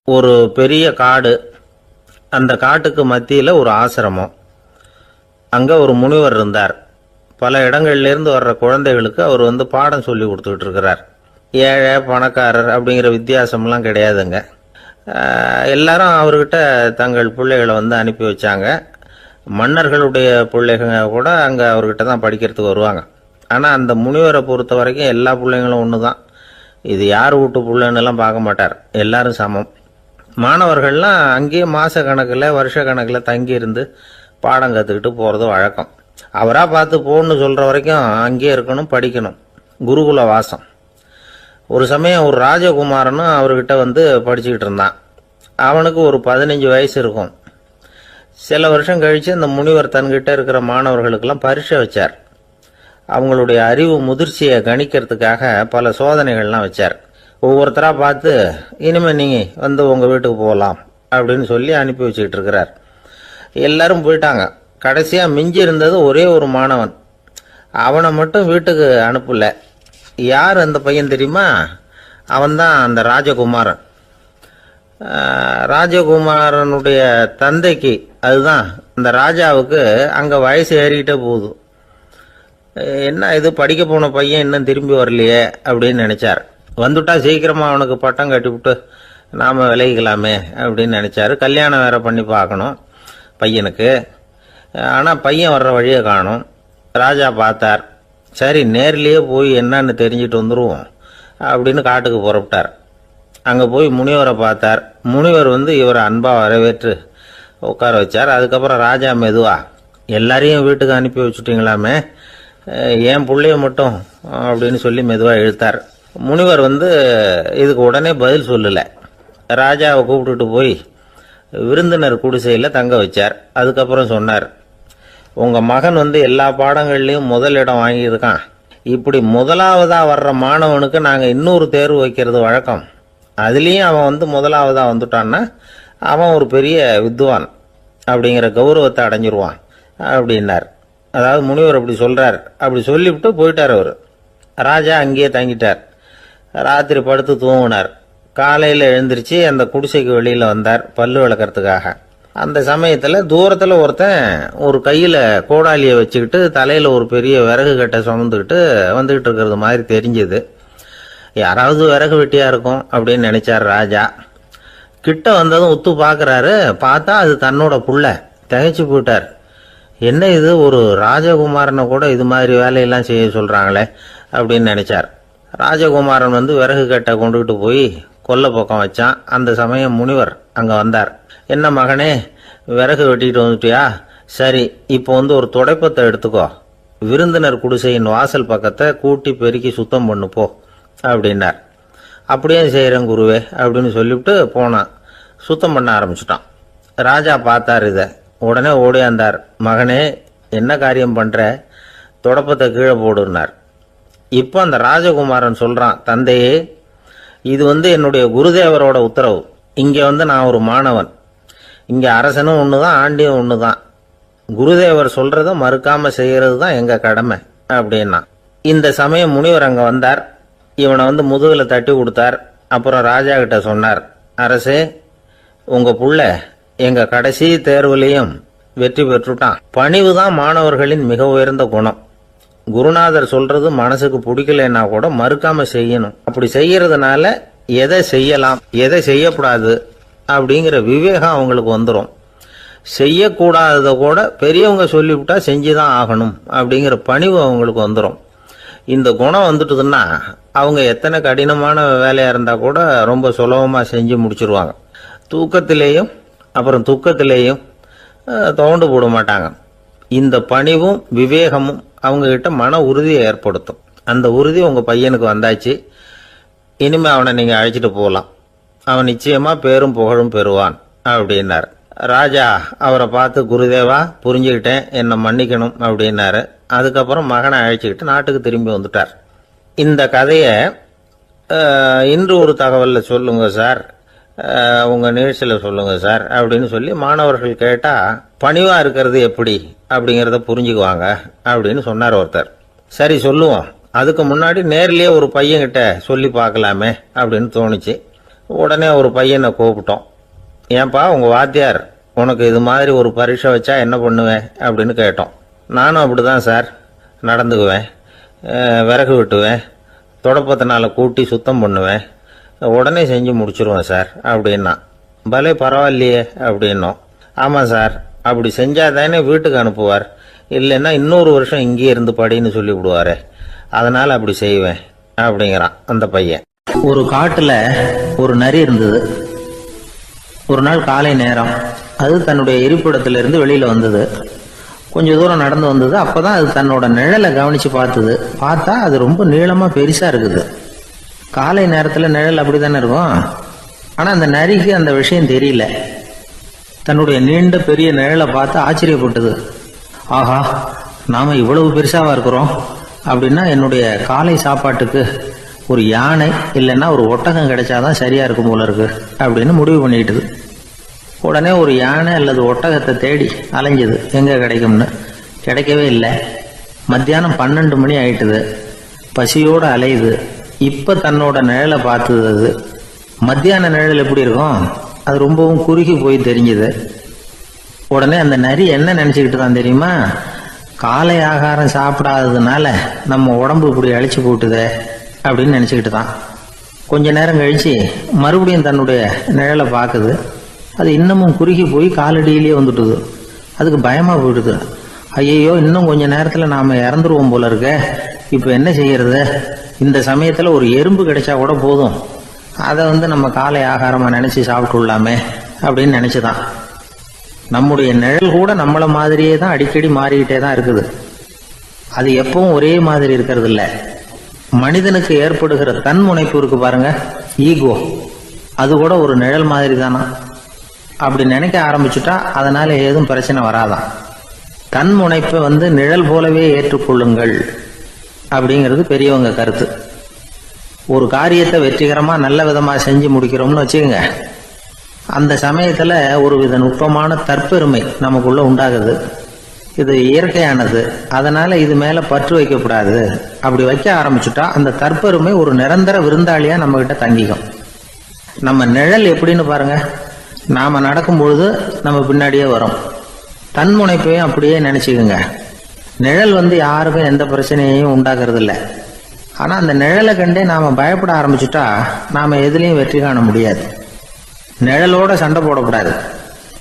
ஒரு பெரிய காடு. அந்த காட்டுக்கு மத்தியில் ஒரு ஆசிரமம். அங்கே ஒரு முனிவர் இருந்தார். பல இடங்கள்லேருந்து வர்ற குழந்தைகளுக்கு அவர் பாடம் சொல்லி கொடுத்துக்கிட்டு இருக்கிறார். ஏழை பணக்காரர் அப்படிங்கிற வித்தியாசம்லாம் கிடையாதுங்க. எல்லாரும் அவர்கிட்ட தங்கள் பிள்ளைகளை அனுப்பி வச்சாங்க. மன்னர்களுடைய பிள்ளைங்க கூட அங்கே அவர்கிட்ட தான் படிக்கிறதுக்கு வருவாங்க. ஆனால் அந்த முனிவரை பொறுத்த வரைக்கும் எல்லா பிள்ளைங்களும் ஒன்று தான். இது யார் வீட்டு பிள்ளைன்னெல்லாம் பார்க்க மாட்டார். எல்லாரும் சமம். மாணவர்கள்லாம் அங்கேயே மாத கணக்கில் வருஷ கணக்கில் தங்கியிருந்து பாடம் கற்றுக்கிட்டு போகிறது வழக்கம். அவராக பார்த்து போகணுன்னு சொல்கிற வரைக்கும் அங்கேயே இருக்கணும், படிக்கணும். குருகுல வாசம். ஒரு சமயம் ஒரு ராஜகுமாரனும் அவர்கிட்ட படிச்சுக்கிட்டு இருந்தான். அவனுக்கு ஒரு 15 வயசு இருக்கும். சில வருஷம் கழித்து அந்த முனிவர் தன்கிட்ட இருக்கிற மாணவர்களுக்கெல்லாம் பரீட்சை வச்சார். அவங்களுடைய அறிவு முதிர்ச்சியை கணிக்கிறதுக்காக பல சோதனைகள்லாம் வச்சார். ஒவ்வொருத்தராக பார்த்து இனிமேல் நீங்கள் உங்கள் வீட்டுக்கு போகலாம் அப்படின்னு சொல்லி அனுப்பி வச்சுக்கிட்டு இருக்கிறார். எல்லாரும் போயிட்டாங்க. கடைசியாக மிஞ்சி இருந்தது ஒரே ஒரு மாணவன். அவனை மட்டும் வீட்டுக்கு அனுப்பல. யார் அந்த பையன் தெரியுமா? அவன்தான் அந்த ராஜகுமாரன். ராஜகுமாரனுடைய தந்தைக்கு, அதுதான் அந்த ராஜாவுக்கு, அங்கே வயசு ஏறிக்கிட்டே போகுது. என்ன இது, படிக்க போன பையன் இன்னும் திரும்பி வரலையே அப்படின்னு நினைச்சார். வந்துட்டா சீக்கிரமாக அவனுக்கு பட்டம் கட்டிவிட்டு நாம் விலகிக்கலாமே அப்படின்னு நினச்சாரு. கல்யாணம் வேற பண்ணி பார்க்கணும் பையனுக்கு. ஆனால் பையன் வர்ற வழியை காணும். ராஜா பார்த்தார். சரி, நேர்லேயே போய் என்னன்னு தெரிஞ்சுட்டு வந்துடுவோம் அப்படின்னு காட்டுக்கு புறப்பட்டார். அங்கே போய் முனிவரை பார்த்தார். முனிவர் இவரை அன்பாக வரவேற்று உட்கார வச்சார். அதுக்கப்புறம் ராஜா மெதுவா, எல்லாரையும் வீட்டுக்கு அனுப்பி வச்சுட்டீங்களாமே, ஏன் பிள்ளைய மட்டும் அப்படின்னு சொல்லி மெதுவாக இழுத்தார். முனிவர் இதுக்கு உடனே பதில் சொல்லலை. ராஜாவை கூப்பிட்டுட்டு போய் விருந்தினர் குடிசையில் தங்க வச்சார். அதுக்கப்புறம் சொன்னார், உங்கள் மகன் எல்லா பாடங்கள்லையும் முதல் இடம் வாங்கியிருக்கான். இப்படி முதலாவதாக வர்ற மாணவனுக்கு நாங்கள் இன்னொரு தேர்வு வைக்கிறது வழக்கம். அதுலேயும் அவன் முதலாவதாக வந்துட்டான்னா அவன் ஒரு பெரிய வித்வான் அப்படிங்கிற கௌரவத்தை அடைஞ்சிருவான் அப்படின்னார். அதாவது முனிவர் அப்படி சொல்கிறார். அப்படி சொல்லிவிட்டு போயிட்டார் அவர். ராஜா அங்கேயே தங்கிட்டார். ராத்திரி படுத்து தூங்கினார். காலையில் எழுந்திரிச்சு அந்த குடிசைக்கு வெளியில் வந்தார் பல்லு விளக்கிறதுக்காக. அந்த சமயத்தில் தூரத்தில் ஒருத்தன் ஒரு கையில் கோடாலியை வச்சுக்கிட்டு தலையில் ஒரு பெரிய விறகு கட்டை சுமந்துக்கிட்டு வந்துக்கிட்டு இருக்கிறது மாதிரி தெரிஞ்சுது. யாராவது விறகு வெட்டியாக இருக்கும் அப்படின்னு நினைச்சார் ராஜா. கிட்ட வந்ததும் உத்து பார்க்குறாரு. பார்த்தா அது தன்னோட புள்ள. திகைச்சு போயிட்டார். என்ன இது, ஒரு ராஜகுமாரனை கூட இது மாதிரி வேலையெல்லாம் செய்ய சொல்கிறாங்களே அப்படின்னு நினைச்சார். ராஜகுமாரன் விறகு கட்டை கொண்டுகிட்டு போய் கொல்லை பக்கம் வச்சான். அந்த சமயம் முனிவர் அங்கே வந்தார். என்ன மகனே, விறகு வெட்டிட்டு வந்துட்டியா? சரி, இப்போ ஒரு துடைப்பத்தை எடுத்துக்கோ, விருந்தினர் குடிசையின் வாசல் பக்கத்தை கூட்டி பெருக்கி சுத்தம் பண்ணு போ அப்படின்னார். அப்படியே செய்கிறேன் குருவே அப்படின்னு சொல்லிவிட்டு போனான். சுத்தம் பண்ண ஆரம்பிச்சிட்டான். ராஜா பார்த்தார் இதை. உடனே ஓடியாந்தார். மகனே, என்ன காரியம் பண்ணுற? துடப்பத்தை கீழே போடுனார். இப்போ அந்த ராஜகுமாரன் சொல்கிறான், தந்தையே, இது என்னுடைய குருதேவரோட உத்தரவு. இங்கே நான் ஒரு மாணவன். இங்கே அரசனும் ஒன்று தான், ஆண்டியும் ஒன்று தான். குருதேவர் சொல்கிறத மறுக்காமல் செய்கிறது தான் எங்கள் கடமை அப்படின்னா. இந்த சமயம் முனிவர் அங்கே வந்தார். இவனை முதுகில் தட்டி கொடுத்தார். அப்புறம் ராஜா கிட்ட சொன்னார், அரசே, உங்கள் புள்ள எங்கள் கடைசி தேர்வுலையும் வெற்றி பெற்றுட்டான். பணிவு தான் மாணவர்களின் மிக உயர்ந்த குணம். குருநாதர் சொல்றது மனசுக்கு பிடிக்கலன்னா கூட மறுக்காம செய்யணும். அப்படி செய்யறதுனால எதை செய்யலாம் எதை செய்யக்கூடாது அப்படிங்கிற விவேகம் அவங்களுக்கு வந்துடும். செய்யக்கூடாததை கூட பெரியவங்க சொல்லிவிட்டா செஞ்சுதான் ஆகணும் அப்படிங்கிற பணிவு அவங்களுக்கு வந்துடும். இந்த குணம் வந்துட்டுதுன்னா அவங்க எத்தனை கடினமான வேலையா இருந்தா கூட ரொம்ப சுலபமா செஞ்சு முடிச்சிருவாங்க. தூக்கத்திலேயும் அப்புறம் துக்கத்திலேயும் தோண்டு போட மாட்டாங்க. இந்த பணிவும் விவேகமும் அவங்க கிட்ட மன உறுதியை ஏற்படுத்தும். அந்த உறுதி உங்க பையனுக்கு வந்தாச்சு. இனிமே அவனை நீங்க அழைச்சிட்டு போகலாம். அவன் நிச்சயமா பேரும் புகழும் பெறுவான் அப்படின்னாரு. ராஜா அவரை பார்த்து, குருதேவா, புரிஞ்சுக்கிட்டேன், என்னை மன்னிக்கணும் அப்படின்னாரு. அதுக்கப்புறம் மகனை அழைச்சிக்கிட்டு நாட்டுக்கு திரும்பி வந்துட்டார். இந்த கதையை இன்று ஒரு தகவலில் சொல்லுங்க சார், உங்கள் நிகழ்ச்சியில் சொல்லுங்க சார் அப்படின்னு சொல்லி மாணவர்கள் கேட்டால் பணிவாக இருக்கிறது எப்படி அப்படிங்கிறத புரிஞ்சுக்குவாங்க அப்படின்னு சொன்னார் ஒருத்தர். சரி சொல்லுவோம், அதுக்கு முன்னாடி நேர்லேயே ஒரு பையன்கிட்ட சொல்லி பார்க்கலாமே அப்படின்னு தோணுச்சு. உடனே ஒரு பையனை கூப்பிட்டோம். ஏன்பா உங்கள் வாத்தியார் உனக்கு இது மாதிரி ஒரு பரீட்சை வச்சா என்ன பண்ணுவேன் அப்படின்னு கேட்டோம். நானும் அப்படி தான் சார் நடந்துக்குவேன், விறகு வெட்டுவேன், தொடப்பத்தினால கூட்டி சுத்தம் பண்ணுவேன், உடனே செஞ்சு முடிச்சிருவேன் சார் அப்படின்னா. பலே பரவாயில்லையே அப்படின்னோம். ஆமாம் சார், அப்படி செஞ்சால் தானே வீட்டுக்கு அனுப்புவார், இல்லைன்னா இன்னொரு வருஷம் இங்கேயே இருந்து படின்னு சொல்லி விடுவார், அதனால் அப்படி செய்வேன் அப்படிங்கிறான் அந்த பையன். ஒரு காட்டில் ஒரு நரி இருந்தது. ஒரு நாள் காலை நேரம் அது தன்னுடைய இருப்பிடத்திலிருந்து வெளியில் வந்தது. கொஞ்சம் தூரம் நடந்து வந்தது. அப்போ தான் அது தன்னோட நிழலை கவனித்து பார்த்தா அது ரொம்ப நீளமாக பெருசாக இருக்குது. காலை நேரத்தில் நிழல் அப்படி தானே இருக்கும். ஆனால் அந்த நரிக்கு அந்த விஷயம் தெரியல. தன்னுடைய நீண்ட பெரிய நிழலை பார்த்து ஆச்சரியப்பட்டது. ஆஹா, நாம் இவ்வளவு பெருசாக இருக்கிறோம் அப்படின்னா என்னுடைய காலை சாப்பாட்டுக்கு ஒரு யானை இல்லைன்னா ஒரு ஒட்டகம் கிடைச்சாதான் சரியாக இருக்கும் போல இருக்கு அப்படின்னு முடிவு பண்ணிக்கிட்டுது. உடனே ஒரு யானை அல்லது ஒட்டகத்தை தேடி அலைஞ்சது, எங்கே கிடைக்கும்னு. கிடைக்கவே இல்லை. மத்தியானம் 12 மணி ஆயிட்டுது. பசியோடு அலையுது. இப்போ தன்னோட நிழலை பார்த்தது. அது மத்தியான நிழல் எப்படி இருக்கும், அது ரொம்பவும் குறுகி போய் தெரிஞ்சுது. உடனே அந்த நரி என்ன நினச்சிக்கிட்டு தான் தெரியுமா, காலை ஆகாரம் சாப்பிடாததுனால நம்ம உடம்பு இப்படி அழிச்சு போட்டுது அப்படின்னு நினச்சிக்கிட்டு தான். கொஞ்ச நேரம் கழித்து மறுபடியும் தன்னுடைய நிழலை பார்க்குது. அது இன்னமும் குறுகி போய் காலடியிலேயே வந்துட்டுது. அதுக்கு பயமாக போயிடுது. ஐயையோ, இன்னும் கொஞ்ச நேரத்தில் நாம் இறந்துருவோம் போல இருக்க, இப்போ என்ன செய்யறது? இந்த சமயத்தில் ஒரு எறும்பு கிடைச்சா கூட போதும், அதை நம்ம காலை ஆகாரமாக நினச்சி சாப்பிட்டுள்ளாமே அப்படின்னு நினச்சிதான். நம்முடைய நிழல் கூட நம்மளை மாதிரியே தான் அடிக்கடி மாறிக்கிட்டே தான் இருக்குது. அது எப்பவும் ஒரே மாதிரி இருக்கிறது இல்லை. மனிதனுக்கு ஏற்படுகிற தன்முனைப்பு இருக்கு பாருங்க, ஈகோ, அது கூட ஒரு நிழல் மாதிரி தானா. அப்படி நினைக்க ஆரம்பிச்சுட்டா அதனால ஏதும் பிரச்சனை வராதான். தன்முனைப்பை நிழல் போலவே ஏற்றுக்கொள்ளுங்கள் அப்படிங்கிறது பெரியவங்க கருத்து. ஒரு காரியத்தை வெற்றிகரமாக நல்ல விதமாக செஞ்சு முடிக்கிறோம்னு வச்சுக்கோங்க, அந்த சமயத்தில் ஒரு வித நுட்பமான தற்பெருமை நமக்குள்ள உண்டாகுது. இது இயற்கையானது, அதனால இது மேலே பற்று வைக்கக்கூடாது. அப்படி வைக்க ஆரம்பிச்சுட்டா அந்த தற்பெருமை ஒரு நிரந்தர விருந்தாளியாக நம்மகிட்ட தங்கிக்கும். நம்ம நிழல் எப்படின்னு பாருங்க, நாம் நடக்கும் பொழுது நம்ம பின்னாடியே வரும். தன்முனைப்பையும் அப்படியே நினச்சிக்கோங்க. நிழல் யாருக்கும் எந்த பிரச்சனையையும் உண்டாக்குறது இல்லை. ஆனால் அந்த நிழலை கண்டே நாம் பயப்பட ஆரம்பிச்சுட்டா நாம் எதுலேயும் வெற்றி காண முடியாது. நிழலோட சண்டை போடக்கூடாது.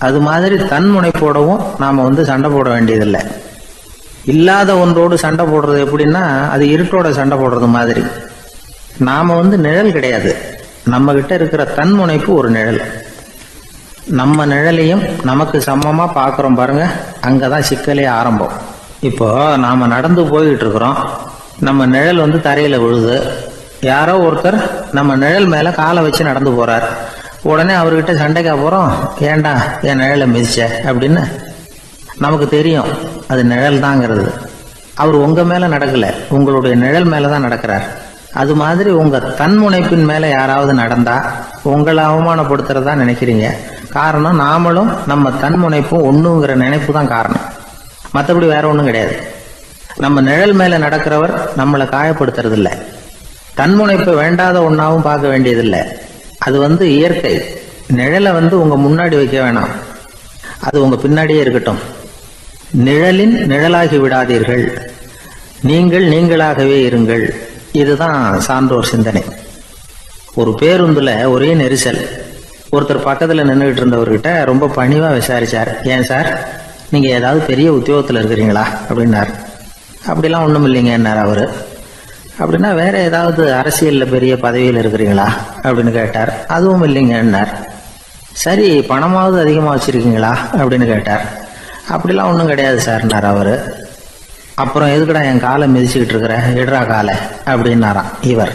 அது மாதிரி தன்முனைப்போடவும் நாம் சண்டை போட வேண்டியதில்லை. இல்லாத ஒன்றோடு சண்டை போடுறது எப்படின்னா, அது இருட்டோட சண்டை போடுறது மாதிரி. நாம் நிழல் கிடையாது, நம்ம கிட்ட இருக்கிற தன்முனைப்பு ஒரு நிழல். நம்ம நிழலையும் நமக்கு சமமாக பார்க்குறோம் பாருங்க, அங்கே தான் சிக்கலே ஆரம்பம். இப்போ நாம் நடந்து போய்கிட்டு இருக்கிறோம், நம்ம நிழல் தரையில் விழுது. யாரோ ஒருத்தர் நம்ம நிழல் மேலே காலை வச்சு நடந்து போகிறார். உடனே அவர்கிட்ட சண்டைக்கா போகிறோம், ஏண்டா என் நிழலை மிதிச்ச அப்படின்னு. நமக்கு தெரியும் அது நிழல் தாங்கிறது. அவர் உங்கள் மேலே நடக்கலை, உங்களுடைய நிழல் மேலே தான் நடக்கிறார். அது மாதிரி உங்கள் தன்முனைப்பின் மேலே யாராவது நடந்தா உங்களை அவமானப்படுத்துறதா நினைக்கிறீங்க. காரணம், நாமளும் நம்ம தன்முனைப்பும் ஒன்றுங்கிற நினைப்பு தான் காரணம், மற்றபடி வேற ஒன்றும் கிடையாது. நம்ம நிழல் மேலே நடக்கிறவர் நம்மளை காயப்படுத்துறதில்லை. தன்முனைப்பை வேண்டாத ஒன்றாவும் பார்க்க வேண்டியதில்லை. அது இயற்கை. நிழலை உங்கள் முன்னாடி வைக்க வேணாம், அது உங்கள் பின்னாடியே இருக்கட்டும். நிழலின் நிழலாகி விடாதீர்கள், நீங்கள் நீங்களாகவே இருங்கள். இதுதான் சான்றோர் சிந்தனை. ஒரு பேருந்துல ஒரே நெரிசல். ஒருத்தர் பக்கத்தில் நின்றுகிட்டு இருந்தவர்கிட்ட ரொம்ப பணிவாக விசாரிச்சார், ஏன் சார் நீங்கள் ஏதாவது பெரிய உத்தியோகத்தில் இருக்கிறீங்களா அப்படின்னார். அப்படிலாம் ஒன்றும் இல்லைங்கன்னார் அவர். அப்படின்னா வேற ஏதாவது அரசியலில் பெரிய பதவியில் இருக்கிறீங்களா அப்படின்னு கேட்டார். அதுவும் இல்லைங்கன்னார். சரி, பணமாவது அதிகமாக வச்சிருக்கீங்களா அப்படின்னு கேட்டார். அப்படிலாம் ஒன்றும் கிடையாது சார்னார் அவர். அப்புறம் எதுக்குடா என் காலை மிதிச்சுக்கிட்டு இருக்கிற, இடரா காலை அப்படின்னாராம் இவர்.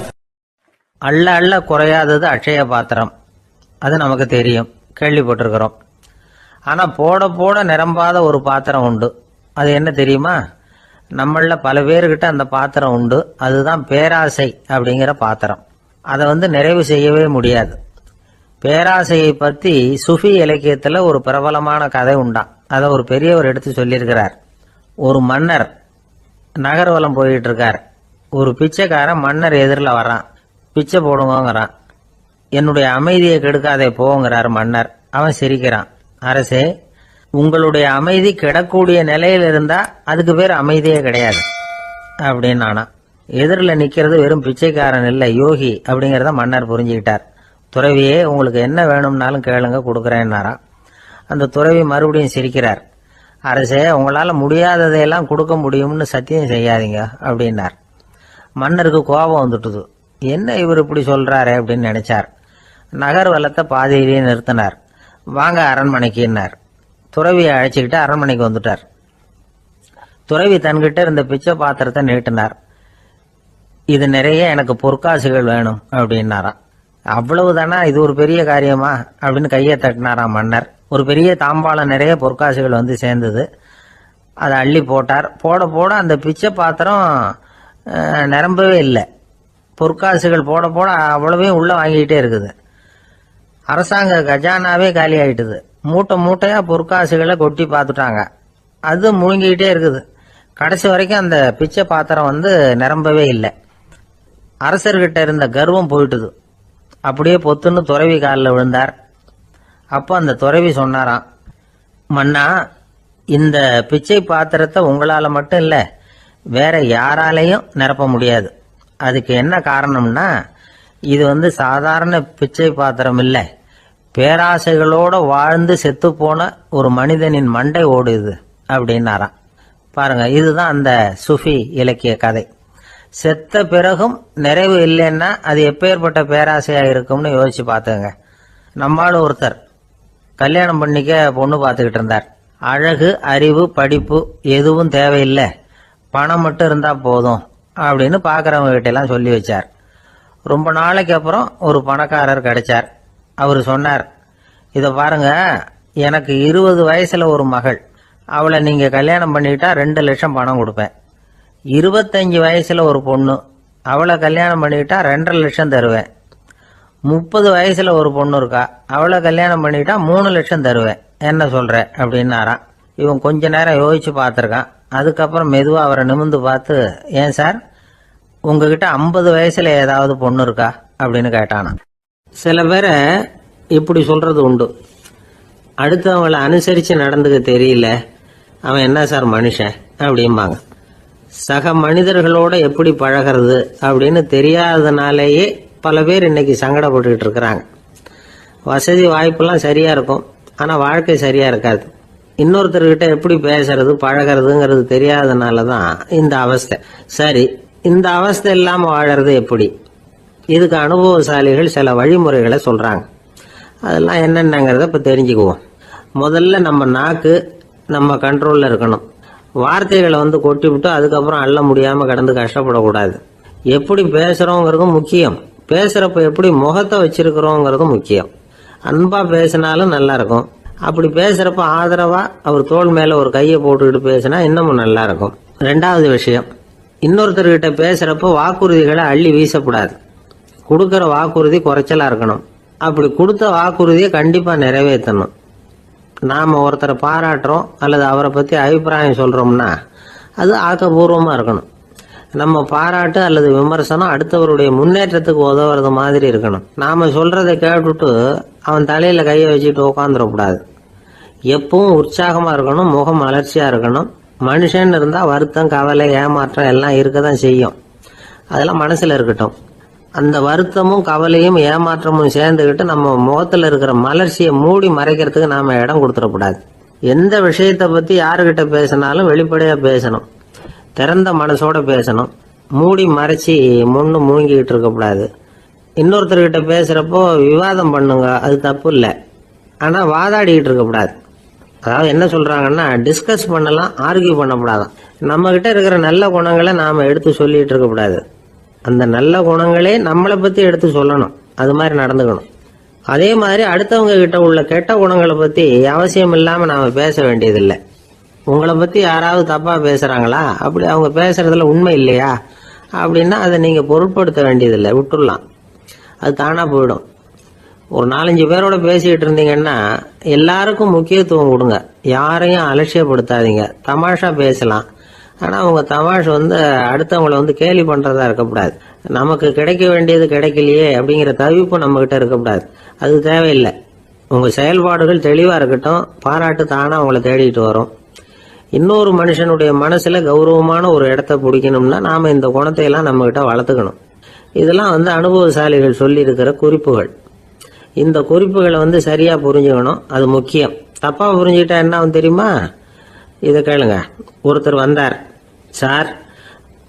அள்ள அள்ள குறையாதது அட்சய பாத்திரம், அது நமக்கு தெரியும், கேள்விப்பட்டிருக்கிறோம். ஆனால் போட போட நிரம்பாத ஒரு பாத்திரம் உண்டு. அது என்ன தெரியுமா? நம்மள பல பேர்கிட்ட அந்த பாத்திரம் உண்டு. அதுதான் பேராசை அப்படிங்கிற பாத்திரம். அதை நிறைவு செய்யவே முடியாது. பேராசையை பற்றி சுஃபி இலக்கியத்தில் ஒரு பிரபலமான கதை உண்டாம். அதை ஒரு பெரியவர் எடுத்து சொல்லியிருக்கிறார். ஒரு மன்னர் நகர்வலம் போயிட்டு இருக்கார். ஒரு பிச்சைக்காரன் மன்னர் எதிரில் வரான். பிச்சை போடுங்கிறான். என்னுடைய அமைதியை கெடுக்காதே போங்கிறார் மன்னர். அவன் சிரிக்கிறான். அரசே, உங்களுடைய அமைதி கெடக்கூடிய நிலையில் இருந்தா அதுக்கு பேர் அமைதியே கிடையாது அப்படின்னு ஆனா. எதிரில் நிக்கிறது வெறும் பிச்சைக்காரன் இல்லை, யோகி அப்படிங்கிறத மன்னர் புரிஞ்சுக்கிட்டார். துறவியே, உங்களுக்கு என்ன வேணும்னாலும் கேளுங்க, கொடுக்குறேன்னாராம். அந்த துறவி மறுபடியும் சிரிக்கிறார். அரசே, உங்களால முடியாததையெல்லாம் கொடுக்க முடியும்னு சத்தியம் செய்யாதீங்க அப்படின்னார். மன்னருக்கு கோபம் வந்துட்டுது. என்ன இவர் இப்படி சொல்றாரு அப்படின்னு நினைச்சார். நகர்வலத்தை பாதியிலேயே நிறுத்தினார். வாங்க அரண்மனைக்குன்னார். துறவியை அழைச்சிக்கிட்டு அரண்மனைக்கு வந்துட்டார். துறவி தன்கிட்ட இருந்த பிச்சை பாத்திரத்தை நீட்டினார். இது நிறைய எனக்கு பொற்காசுகள் வேணும் அப்படின்னாராம். அவ்வளவுதானா, இது ஒரு பெரிய காரியமா அப்படின்னு கையை தட்டினாராம் மன்னர். ஒரு பெரிய தாம்பாளம் நிறைய பொற்காசுகள் வந்து சேர்ந்தது. அதை அள்ளி போட்டார். போட போட அந்த பிச்சை பாத்திரம் நிரம்பவே இல்லை. பொற்காசுகள் போட போட அவ்வளவே உள்ள வாங்கிக்கிட்டே இருக்குது. அரசாங்க கஜானாவே காலி ஆயிட்டுது. மூட்டை மூட்டையா பொற்காசுகளை கொட்டி பார்த்துட்டாங்க. அது முழுங்கிக்கிட்டே இருக்குது. கடைசி வரைக்கும் அந்த பிச்சை பாத்திரம் வந்து நிரம்பவே இல்லை. அரசர்கிட்ட இருந்த கர்வம் போயிட்டுது. அப்படியே பொத்துன்னு துறவி காலில் விழுந்தார். அப்போ அந்த துறவி சொன்னாராம், மன்னா, இந்த பிச்சை பாத்திரத்தை உங்களால மட்டும் இல்லை, வேற யாராலையும் நிரப்ப முடியாது. அதுக்கு என்ன காரணம்னா, இது வந்து சாதாரண பிச்சை பாத்திரம் இல்லை, பேராசைகளோட வாழ்ந்து செத்து போன ஒரு மனிதனின் மண்டை ஓடுது அப்படின்னாராம். பாருங்க, இதுதான் அந்த சுஃபி இலக்கிய கதை. செத்த பிறகும் நிறைவு இல்லைன்னா அது எப்பேற்பட்ட பேராசையா இருக்கும்னு யோசிச்சு பார்த்துங்க. நம்மளும் ஒருத்தர் கல்யாணம் பண்ணிக்க பொண்ணு பார்த்துக்கிட்டு இருந்தார். அழகு, அறிவு, படிப்பு எதுவும் தேவையில்லை, பணம் மட்டும் இருந்தா போதும் அப்படின்னு பார்க்குறவங்க கிட்ட எல்லாம் சொல்லி வச்சார். ரொம்ப நாளைக்கு அப்புறம் ஒரு பணக்காரர் கிடைச்சார். அவர் சொன்னார், இதை பாருங்க, எனக்கு 20 வயசுல ஒரு மகள், அவளை நீங்க கல்யாணம் பண்ணிக்கிட்டா 2 லட்சம் பணம் கொடுப்பேன். 25 வயசுல ஒரு பொண்ணு, அவளை கல்யாணம் பண்ணிக்கிட்டா 2.5 லட்சம் தருவேன். 30 வயசுல ஒரு பொண்ணு இருக்கா, அவளை கல்யாணம் பண்ணிக்கிட்டா 3 லட்சம் தருவேன். என்ன சொல்ற அப்படின்னாராம். இவன் கொஞ்ச நேரம் யோசிச்சு பார்த்துருக்கான். அதுக்கப்புறம் மெதுவா அவரை நிமிர்ந்து பார்த்து, ஏன் சார், உங்ககிட்ட 50 வயசுல ஏதாவது பொண்ணு இருக்கா அப்படின்னு கேட்டானா. சில பேரை இப்படி சொல்றது உண்டு, அடுத்தவங்களை அனுசரிச்சு நடந்துக்க தெரியல, அவன் என்ன சார் மனுஷன் அப்படிம்பாங்க. சக மனிதர்களோட எப்படி பழகிறது அப்படின்னு தெரியாததுனாலேயே பல பேர் இன்னைக்கு சங்கடப்பட்டுக்கிட்டு இருக்கிறாங்க. வசதி வாய்ப்பெல்லாம் சரியா இருக்கும், ஆனா வாழ்க்கை சரியா இருக்காது. இன்னொருத்தர்கிட்ட எப்படி பேசுறது பழகிறதுங்கிறது தெரியாததுனால தான் இந்த அவஸ்தை. சரி, இந்த அவஸ்தை இல்லாம வாழறது எப்படி? இதுக்கு அனுபவசாலிகள் சில வழிமுறைகளை சொல்றாங்க. அதெல்லாம் என்னென்னங்கிறத இப்ப தெரிஞ்சுக்குவோம். முதல்ல நம்ம நாக்கு நம்ம கண்ட்ரோல்ல இருக்கணும். வார்த்தைகளை வந்து கொட்டி விட்டு அதுக்கப்புறம் அள்ள முடியாம கடந்து கஷ்டப்படக்கூடாது. எப்படி பேசுறோங்கிறதும் முக்கியம், பேசுறப்ப எப்படி முகத்தை வச்சிருக்கிறோங்கிறதும் முக்கியம். அன்பா பேசினாலும் நல்லா இருக்கும். அப்படி பேசுறப்ப ஆதரவா அவர் தோள் மேல ஒரு கையை போட்டுக்கிட்டு பேசினா இன்னமும் நல்லா இருக்கும். 2வது விஷயம், இன்னொருத்தர்கிட்ட பேசுறப்ப வாக்குறுதிகளை அள்ளி வீசக்கூடாது. கொடுக்கற வாக்குறுதி குறைச்சலா இருக்கணும். அப்படி கொடுத்த வாக்குறுதியை கண்டிப்பா நிறைவேற்றணும். நாம ஒருத்தரை பாராட்டுறோம் அல்லது அவரை பத்தி அபிப்பிராயம் சொல்றோம்னா அது ஆக்கப்பூர்வமா இருக்கணும். நம்ம பாராட்டு அல்லது விமர்சனம் அடுத்தவருடைய முன்னேற்றத்துக்கு உதவுறது மாதிரி இருக்கணும். நாம சொல்றதை கேட்டுட்டு அவன் தலையில கையை வச்சுட்டு உட்காந்துடக்கூடாது. எப்பவும் உற்சாகமா இருக்கணும், முகம் மலர்ச்சியா இருக்கணும். மனுஷன் இருந்தா வருத்தம், கவலை, ஏமாற்றம் எல்லாம் இருக்கதான் செய்யும். அதெல்லாம் மனசுல இருக்கட்டும். அந்த வருத்தமும் கவலையும் ஏமாற்றமும் சேர்ந்துக்கிட்டு நம்ம முகத்துல இருக்கிற மலர்ச்சியை மூடி மறைக்கிறதுக்கு நாம இடம் கொடுத்துடக்கூடாது. எந்த விஷயத்தை பத்தி யாருகிட்ட பேசினாலும் வெளிப்படையா பேசணும், திறந்த மனசோட பேசணும். மூடி மறைச்சி முன்னு மூங்கிக்கிட்டு இருக்கக்கூடாது. இன்னொருத்தர்கிட்ட பேசுறப்போ விவாதம் பண்ணுங்க, அது தப்பு இல்லை, ஆனா வாதாடிக்கிட்டு இருக்கக்கூடாது. அதாவது என்ன சொல்றாங்கன்னா, டிஸ்கஸ் பண்ணலாம், ஆர்கியூ பண்ணக்கூடாதான். நம்ம கிட்ட இருக்கிற நல்ல குணங்களை நாம எடுத்து சொல்லிட்டு இருக்கக்கூடாது. அந்த நல்ல குணங்களே நம்மளை பத்தி எடுத்து சொல்லணும், அது மாதிரி நடந்துக்கணும். அதே மாதிரி அடுத்தவங்க கிட்ட உள்ள கெட்ட குணங்களை பத்தி அவசியம் இல்லாம நாம பேச வேண்டியதில்லை. உங்களை பத்தி யாராவது தப்பா பேசுறாங்களா, அப்படி அவங்க பேசுறதுல உண்மை இல்லையா அப்படின்னா அதை நீங்க பொருட்படுத்த வேண்டியதில்லை, விட்டுடலாம், அது தானா போயிடும். ஒரு 4-5 பேரோட பேசிக்கிட்டு இருந்தீங்கன்னா எல்லாருக்கும் முக்கியத்துவம் கொடுங்க, யாரையும் அலட்சியப்படுத்தாதீங்க. தமாஷா பேசலாம், ஆனால் அவங்க தமாஷ் அடுத்தவங்களை கேலி பண்ணுறதா இருக்கக்கூடாது. நமக்கு கிடைக்க வேண்டியது கிடைக்கலையே அப்படிங்கிற தவிப்பு நம்மக்கிட்ட இருக்கக்கூடாது. அது தேவையில்லை. உங்கள் செயல்பாடுகள் தெளிவாக இருக்கட்டும், பாராட்டு தானாக அவங்கள தேடிட்டு வரும். இன்னொரு மனுஷனுடைய மனசில் கௌரவமான ஒரு இடத்த பிடிக்கணும்னா நாம் இந்த குணத்தையெல்லாம் நம்மக்கிட்ட வளர்த்துக்கணும். இதெல்லாம் அனுபவசாலிகள் சொல்லியிருக்கிற குறிப்புகள். இந்த குறிப்புகளை சரியாக புரிஞ்சுக்கணும். அது முக்கியம். தப்பாக புரிஞ்சுக்கிட்டா என்ன ஆகும் தெரியுமா? இதை கேளுங்க. ஒருத்தர் வந்தார். சார்,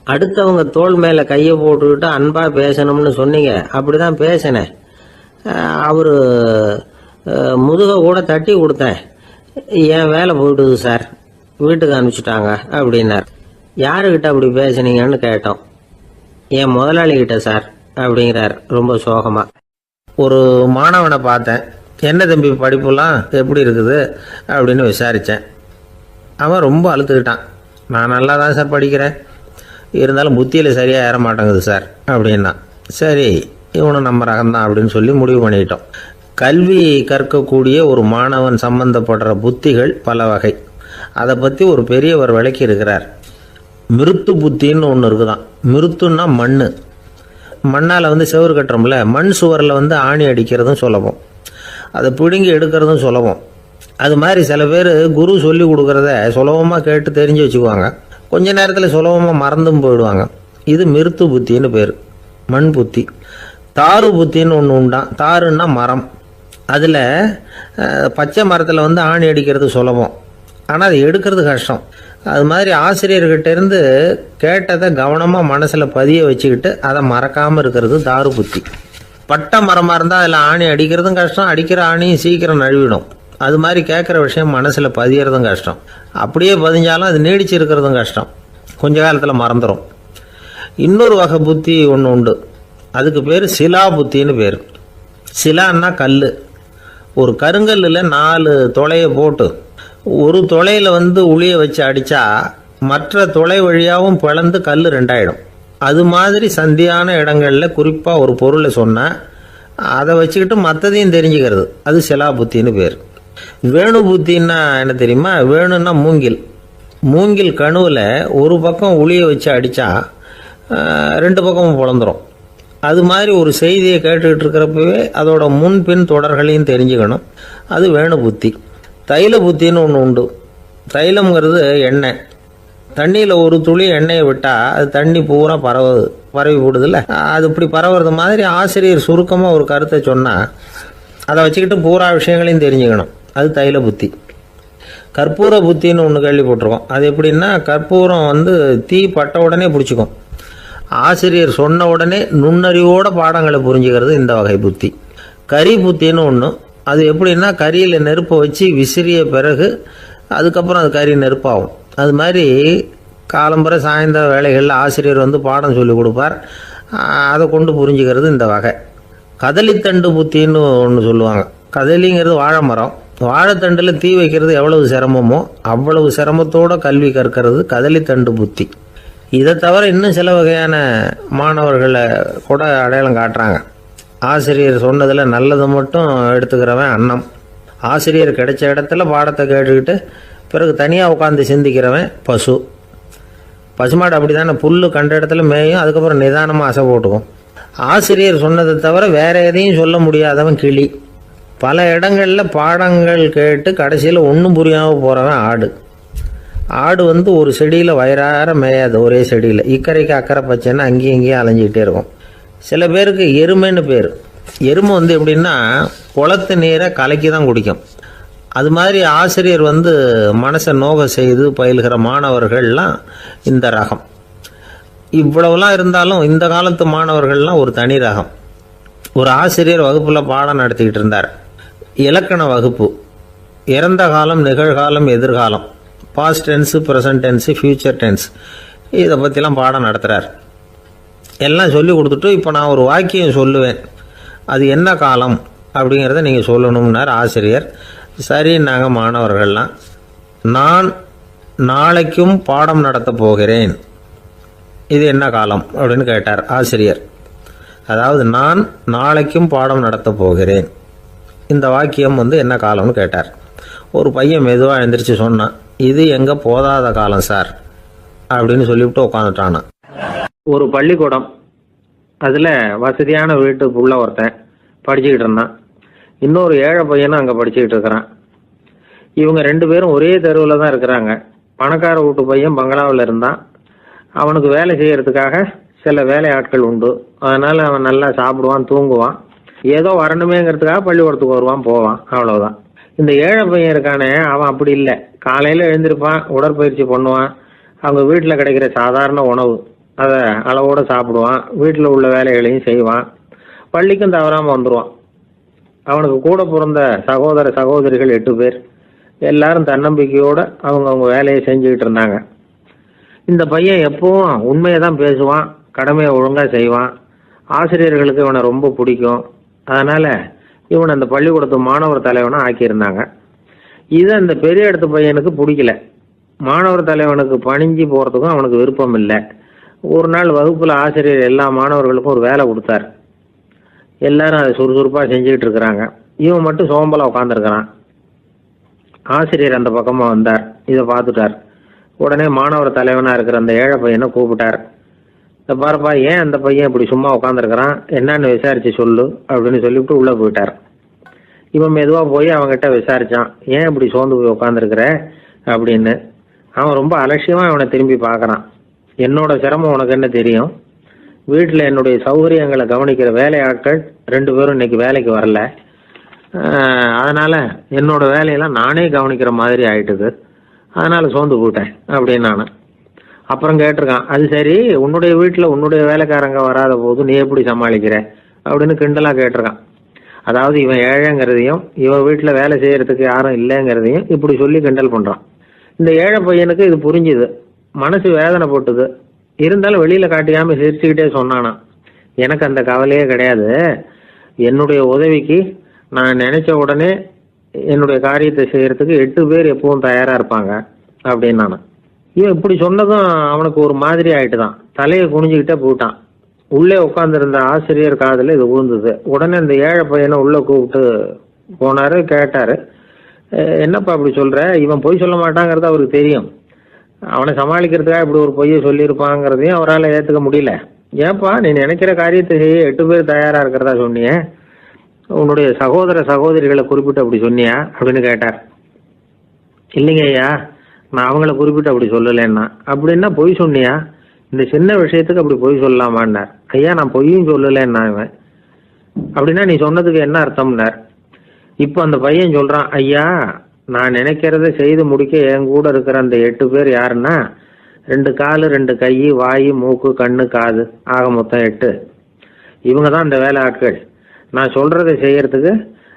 அடுத்தவங்க தோள் மேலே கையை போட்டுக்கிட்டு அன்பாக பேசணும்னு சொன்னீங்க. அப்படிதான் பேசினேன். அவர் முதுக கூட தட்டி கொடுத்தேன். என் வேலை போயிடுது சார், வீட்டுக்கு அனுப்பிச்சிட்டாங்க அப்படின்னார். யாருக்கிட்ட அப்படி பேசுனீங்கன்னு கேட்டோம். என் முதலாளிகிட்ட சார் அப்படிங்கிறார் ரொம்ப சோகமா. ஒரு மாணவனை பார்த்தேன். என்ன தம்பி படிப்புலாம் எப்படி இருக்குது அப்படின்னு விசாரித்தேன். அவன் ரொம்ப அழுத்துக்கிட்டான். நான் நல்லா தான் சார் படிக்கிறேன், இருந்தாலும் புத்தியில் சரியாக ஏற மாட்டேங்குது சார் அப்படின்னா. சரி, இவனும் நம்ம ரகம்தான் அப்படின்னு சொல்லி முடிவு பண்ணிட்டோம். கல்வி கற்கக்கூடிய ஒரு மாணவன் சம்பந்தப்படுற புத்திகள் பல வகை. அதை பற்றி ஒரு பெரியவர் விளக்கி இருக்கிறார். மிருத்து புத்தின்னு ஒன்று இருக்குதான். மிருத்துன்னா மண்ணால் செவுறு கட்டுறோம்ல, மண் சுவரில் ஆணி அடிக்கிறதும் சுலபம், அதை பிடுங்கி எடுக்கிறதும் சுலபம். அது மாதிரி சில பேர் குரு சொல்லி கொடுக்குறத சுலபமாக கேட்டு தெரிஞ்சு வச்சுக்குவாங்க. கொஞ்ச நேரத்தில் சுலபமாக மறந்தும் போயிடுவாங்க. இது மிருத்து புத்தின்னு பேர், மண் புத்தி. தாரு புத்தின்னு ஒன்று உண்டான். தாருன்னா மரம். அதில் பச்சை மரத்தில் ஆணி அடிக்கிறது சுலபம், ஆனால் அதை எடுக்கிறது கஷ்டம். அது மாதிரி ஆசிரியர்கிட்ட இருந்து கேட்டதை கவனமாக மனசில் பதிய வச்சுக்கிட்டு அதை மறக்காமல் இருக்கிறது தாரு புத்தி. பட்டை மரமாக இருந்தால் அதில் ஆணி அடிக்கிறதும் கஷ்டம், அடிக்கிற ஆணியும் சீக்கிரம் நழுவிடும். அது மாதிரி கேட்குற விஷயம் மனசில் பதியறதும் கஷ்டம். அப்படியே பதிஞ்சாலும் அது நீடிச்சு இருக்கிறதும் கஷ்டம், கொஞ்ச காலத்தில் மறந்துடும். இன்னொரு வகை புத்தி ஒன்று உண்டு. அதுக்கு பேர் சிலா புத்தின்னு பேர். சிலான்னா கல். ஒரு கருங்கல்லில் 4 துளையை போட்டு ஒரு துளையில் உளியை வச்சு அடித்தா மற்ற துளை வழியாகவும் பிளந்து கல் 2 ஆகிடும். அது மாதிரி சந்தியான இடங்களில் குறிப்பாக ஒரு பொருளை சொன்னால் அதை வச்சுக்கிட்டு மற்றதையும் தெரிஞ்சுக்கிறது, அது சிலா புத்தின்னு பேர். வேணு புத்தின்னா என்ன தெரியுமா? வேணுன்னா மூங்கில் கணுவில் ஒரு பக்கம் உளியை வச்சு அடித்தா 2 பக்கமும் பிளந்துடும். அது மாதிரி ஒரு செய்தியை கேட்டுக்கிட்டு இருக்கிறப்பவே அதோட முன்பின் தொடர்களையும் தெரிஞ்சுக்கணும், அது வேணு புத்தி. தைல புத்தின்னு ஒன்று உண்டு. தைலம்ங்கிறது எண்ணெய். தண்ணியில் ஒரு துளி எண்ணெயை விட்டால் அது தண்ணி பூரா பரவி போடுதில்ல. அது இப்படி பரவுறது மாதிரி ஆசிரியர் சுருக்கமாக ஒரு கருத்தை சொன்னால் அதை வச்சுக்கிட்டு பூரா விஷயங்களையும் தெரிஞ்சுக்கணும், அது தைல புத்தி. கற்பூர புத்தின்னு ஒன்று கேள்விப்பட்டிருக்கோம். அது எப்படின்னா, கற்பூரம் தீ பட்ட உடனே பிடிச்சிக்கும். ஆசிரியர் சொன்ன உடனே நுண்ணறிவோட பாடங்களை புரிஞ்சுக்கிறது இந்த வகை புத்தி. கரி புத்தின்னு ஒன்று. அது எப்படின்னா, கரியில் நெருப்பை வச்சு விசிறிய பிறகு அதுக்கப்புறம் அது கறி நெருப்பாகும். அது மாதிரி காலம்பரை சாயந்தர வேலைகளில் ஆசிரியர் பாடம் சொல்லி கொடுப்பார். அதை கொண்டு புரிஞ்சுக்கிறது இந்த வகை. கதலித்தண்டு புத்தின்னு ஒன்று சொல்லுவாங்க. கதலிங்கிறது வாழை மரம். வாழைத்தண்டில் தீ வைக்கிறது எவ்வளவு சிரமமோ அவ்வளவு சிரமத்தோடு கல்வி கற்கிறது கதலித்தண்டு புத்தி. இதை தவிர இன்னும் சில வகையான மாணவர்களை கூட அடையாளம் காட்டுறாங்க. ஆசிரியர் சொன்னதில் நல்லதை மட்டும் எடுத்துக்கிறவன் அன்னம். ஆசிரியர் கிடைச்ச இடத்துல பாடத்தை கேட்டுக்கிட்டு பிறகு தனியாக உட்காந்து சிந்திக்கிறவன் பசு. பசுமாடு அப்படி தானே, புல் கண்ட இடத்துல மேயும், அதுக்கப்புறம் நிதானமாக அசை போட்டுக்கும். ஆசிரியர் சொன்னதை தவிர வேற எதையும் சொல்ல முடியாதவன் கிளி. பல இடங்களில் பாடங்கள் கேட்டு கடைசியில் ஒன்றும் புரியாமல் போகிறவன் ஆடு. ஆடு ஒரு செடியில் வயிறார மேயாது, ஒரே செடியில். இக்கரைக்கு அக்கறை பச்சைன்னா அங்கேயும் இங்கேயும் அலைஞ்சிக்கிட்டே இருக்கும். சில பேருக்கு எருமைன்னு பேர். எருமை எப்படின்னா குளத்து நீரை கலக்கி தான் குடிக்கும். அது மாதிரி ஆசிரியர் மனசை நோக செய்து பயில்கிற மாணவர்கள்லாம் இந்த ரகம். இவ்வளவுலாம் இருந்தாலும் இந்த காலத்து மாணவர்கள்லாம் ஒரு தனி ரகம். ஒரு ஆசிரியர் வகுப்பில் பாடம் நடத்திக்கிட்டு இருந்தார். இலக்கண வகுப்பு. இறந்த காலம், நிகழ்காலம், எதிர்காலம், past tense, present tense, future tense, இதை பற்றிலாம் பாடம் நடத்துகிறார். எல்லாம் சொல்லி கொடுத்துட்டு இப்போ நான் ஒரு வாக்கியம் சொல்லுவேன், அது என்ன காலம் அப்படிங்கிறத நீங்கள் சொல்லணும்னார் ஆசிரியர். சரி, நாங்கள் மாணவர்கள்லாம், நான் நாளைக்கும் பாடம் நடத்த போகிறேன், இது என்ன காலம் அப்படின்னு கேட்டார் ஆசிரியர். அதாவது நான் நாளைக்கும் பாடம் நடத்த போகிறேன், இந்த வாக்கியம் என்ன காலம்னு கேட்டார். ஒரு பையன் மெதுவாக எழுந்திரிச்சு சொன்னான், இது எங்கே போதாத காலம் சார் அப்படின்னு சொல்லிவிட்டு உட்காந்துட்டானான். ஒரு பள்ளிக்கூடம், அதில் வசதியான வீட்டுக்குள்ள ஒருத்தன் படிச்சுக்கிட்டு இருந்தான். இன்னொரு ஏழை பையனும் அங்கே படிச்சுக்கிட்டு இருக்கிறான். இவங்க 2 பேரும் ஒரே தெருவில் தான் இருக்கிறாங்க. பணக்கார வீட்டு பையன் பங்களாவில் இருந்தான். அவனுக்கு வேலை செய்யறதுக்காக சில வேலை ஆட்கள் உண்டு. அதனால அவன் நல்லா சாப்பிடுவான், தூங்குவான். ஏதோ வரணுமேங்கிறதுக்காக பள்ளிக்கூடத்துக்கு வருவான், போவான், அவ்வளவுதான். இந்த ஏழை பையன் இருக்கானே, அவன் அப்படி இல்லை. காலையில் எழுந்திருப்பான், உடற்பயிற்சி பண்ணுவான், அவங்க வீட்டில் கிடைக்கிற சாதாரண உணவு அதை அளவோடு சாப்பிடுவான், வீட்டில் உள்ள வேலைகளையும் செய்வான், பள்ளிக்கும் தவறாமல் வந்துடுவான். அவனுக்கு கூட பிறந்த சகோதர சகோதரிகள் 8 பேர். எல்லாரும் தன்னம்பிக்கையோடு அவங்க வேலையை செஞ்சுக்கிட்டு இருந்தாங்க. இந்த பையன் எப்பவும் உண்மையை தான் பேசுவான், கடமையை ஒழுங்காக செய்வான். ஆசிரியர்களுக்கு இவனை ரொம்ப பிடிக்கும். அதனால் இவனை அந்த பள்ளிக்கூடத்து மாணவர் தலைவனாக ஆக்கியிருந்தாங்க. இது அந்த பெரிய இடத்து பையனுக்கு பிடிக்கல. மாணவர் தலைவனுக்கு பணிஞ்சு போகிறதுக்கும் அவனுக்கு விருப்பம் இல்லை. ஒரு நாள் வகுப்பில் ஆசிரியர் எல்லா மாணவர்களுக்கும் ஒரு வேலை கொடுத்தார். எல்லாரும் அதை சுறுசுறுப்பாக செஞ்சுக்கிட்டு இருக்கிறாங்க. இவன் மட்டும் சோம்பலாக உட்காந்துருக்கிறான். ஆசிரியர் அந்த பக்கமாக வந்தார், இதை பார்த்துட்டார். உடனே மாணவர் தலைவனாக இருக்கிற அந்த ஏழை பையனை கூப்பிட்டார். இந்த பாருப்பா, ஏன் அந்த பையன் இப்படி சும்மா உட்காந்துருக்கிறான், என்னன்னு விசாரிச்சு சொல்லு அப்படின்னு சொல்லிவிட்டு உள்ளே போயிட்டார். இவன் மெதுவாக போய் அவங்ககிட்ட விசாரிச்சான், ஏன் இப்படி சோர்ந்து போய் உட்காந்துருக்கிற அப்படின்னு. அவன் ரொம்ப அலட்சியமாக இவனை திரும்பி பார்க்குறான். என்னோட சிரமம் உனக்கு என்ன தெரியும்? வீட்டில் என்னுடைய சௌகரியங்களை கவனிக்கிற வேலையாட்கள் 2 பேரும் இன்னைக்கு வேலைக்கு வரல. அதனால் என்னோட வேலையெல்லாம் நானே கவனிக்கிற மாதிரி ஆயிட்டுது. அதனால் சோர்ந்து போயிட்டேன் அப்படின்னு நான். அப்புறம் கேட்டிருக்கான், அது சரி, உன்னுடைய வீட்டில் உன்னுடைய வேலைக்காரங்க வராத போது நீ எப்படி சமாளிக்கிற அப்படின்னு கிண்டலாக கேட்டிருக்கான். அதாவது இவன் ஏழைங்கிறதையும் இவன் வீட்டில் வேலை செய்யறதுக்கு யாரும் இல்லைங்கிறதையும் இப்படி சொல்லி கிண்டல் பண்ணுறான். இந்த ஏழை பையனுக்கு இது புரிஞ்சுது, மனசு வேதனை போட்டுது. இருந்தாலும் வெளியில் காட்டியாமல் சிரிச்சுக்கிட்டே சொன்னானா, எனக்கு அந்த கவலையே கிடையாது. என்னுடைய உதவிக்கு நான் நினைச்ச உடனே என்னுடைய காரியத்தை செய்யறதுக்கு 8 பேர் எப்பவும் தயாராக இருப்பாங்க அப்படின்னு நான். இவன் இப்படி சொன்னதும் அவனுக்கு ஒரு மாதிரி ஆயிட்டு தான். தலையை குனிஞ்சுக்கிட்டே போட்டான். உள்ளே உட்காந்துருந்த ஆசிரியர் காதில் இது விழுந்தது. உடனே இந்த ஏழை பையனை உள்ளே கூப்பிட்டு போனாரு, கேட்டாரு, என்னப்பா இப்படி சொல்ற? இவன் பொய் சொல்ல மாட்டாங்கிறது அவருக்கு தெரியும். அவனை சமாளிக்கிறதுக்காக இப்படி ஒரு பொய்யை சொல்லியிருப்பாங்கிறதையும் அவரால் ஏற்றுக்க முடியல. ஏன்பா, நீ நினைக்கிற காரியத்தை செய்ய 8 பேர் தயாராக இருக்கிறதா சொன்னியே, உன்னுடைய சகோதர சகோதரிகளை குறிப்பிட்டு அப்படி சொன்னியா அப்படின்னு கேட்டார். இல்லைங்க ஐயா, நான் அவங்கள குறிப்பிட்டு அப்படி சொல்லலைன்னா. அப்படின்னா பொய் சொன்னியா? இந்த சின்ன விஷயத்துக்கு அப்படி பொய் சொல்லலாமான்னார். ஐயா, நான் பொய்யும் சொல்லலைன்னா. இவன் அப்படின்னா நீ சொன்னதுக்கு என்ன அர்த்தம்னார். இப்போ அந்த பையன் சொல்றான், ஐயா, நான் நினைக்கிறத செய்து முடிக்க என் கூட இருக்கிற அந்த 8 பேர் யாருன்னா 2 காலு, 2 கை, வாய், மூக்கு, கண்ணு, காது, ஆக மொத்தம் 8. இவங்க தான் இந்த வேலை ஆட்கள். நான் சொல்றதை செய்யறதுக்கு,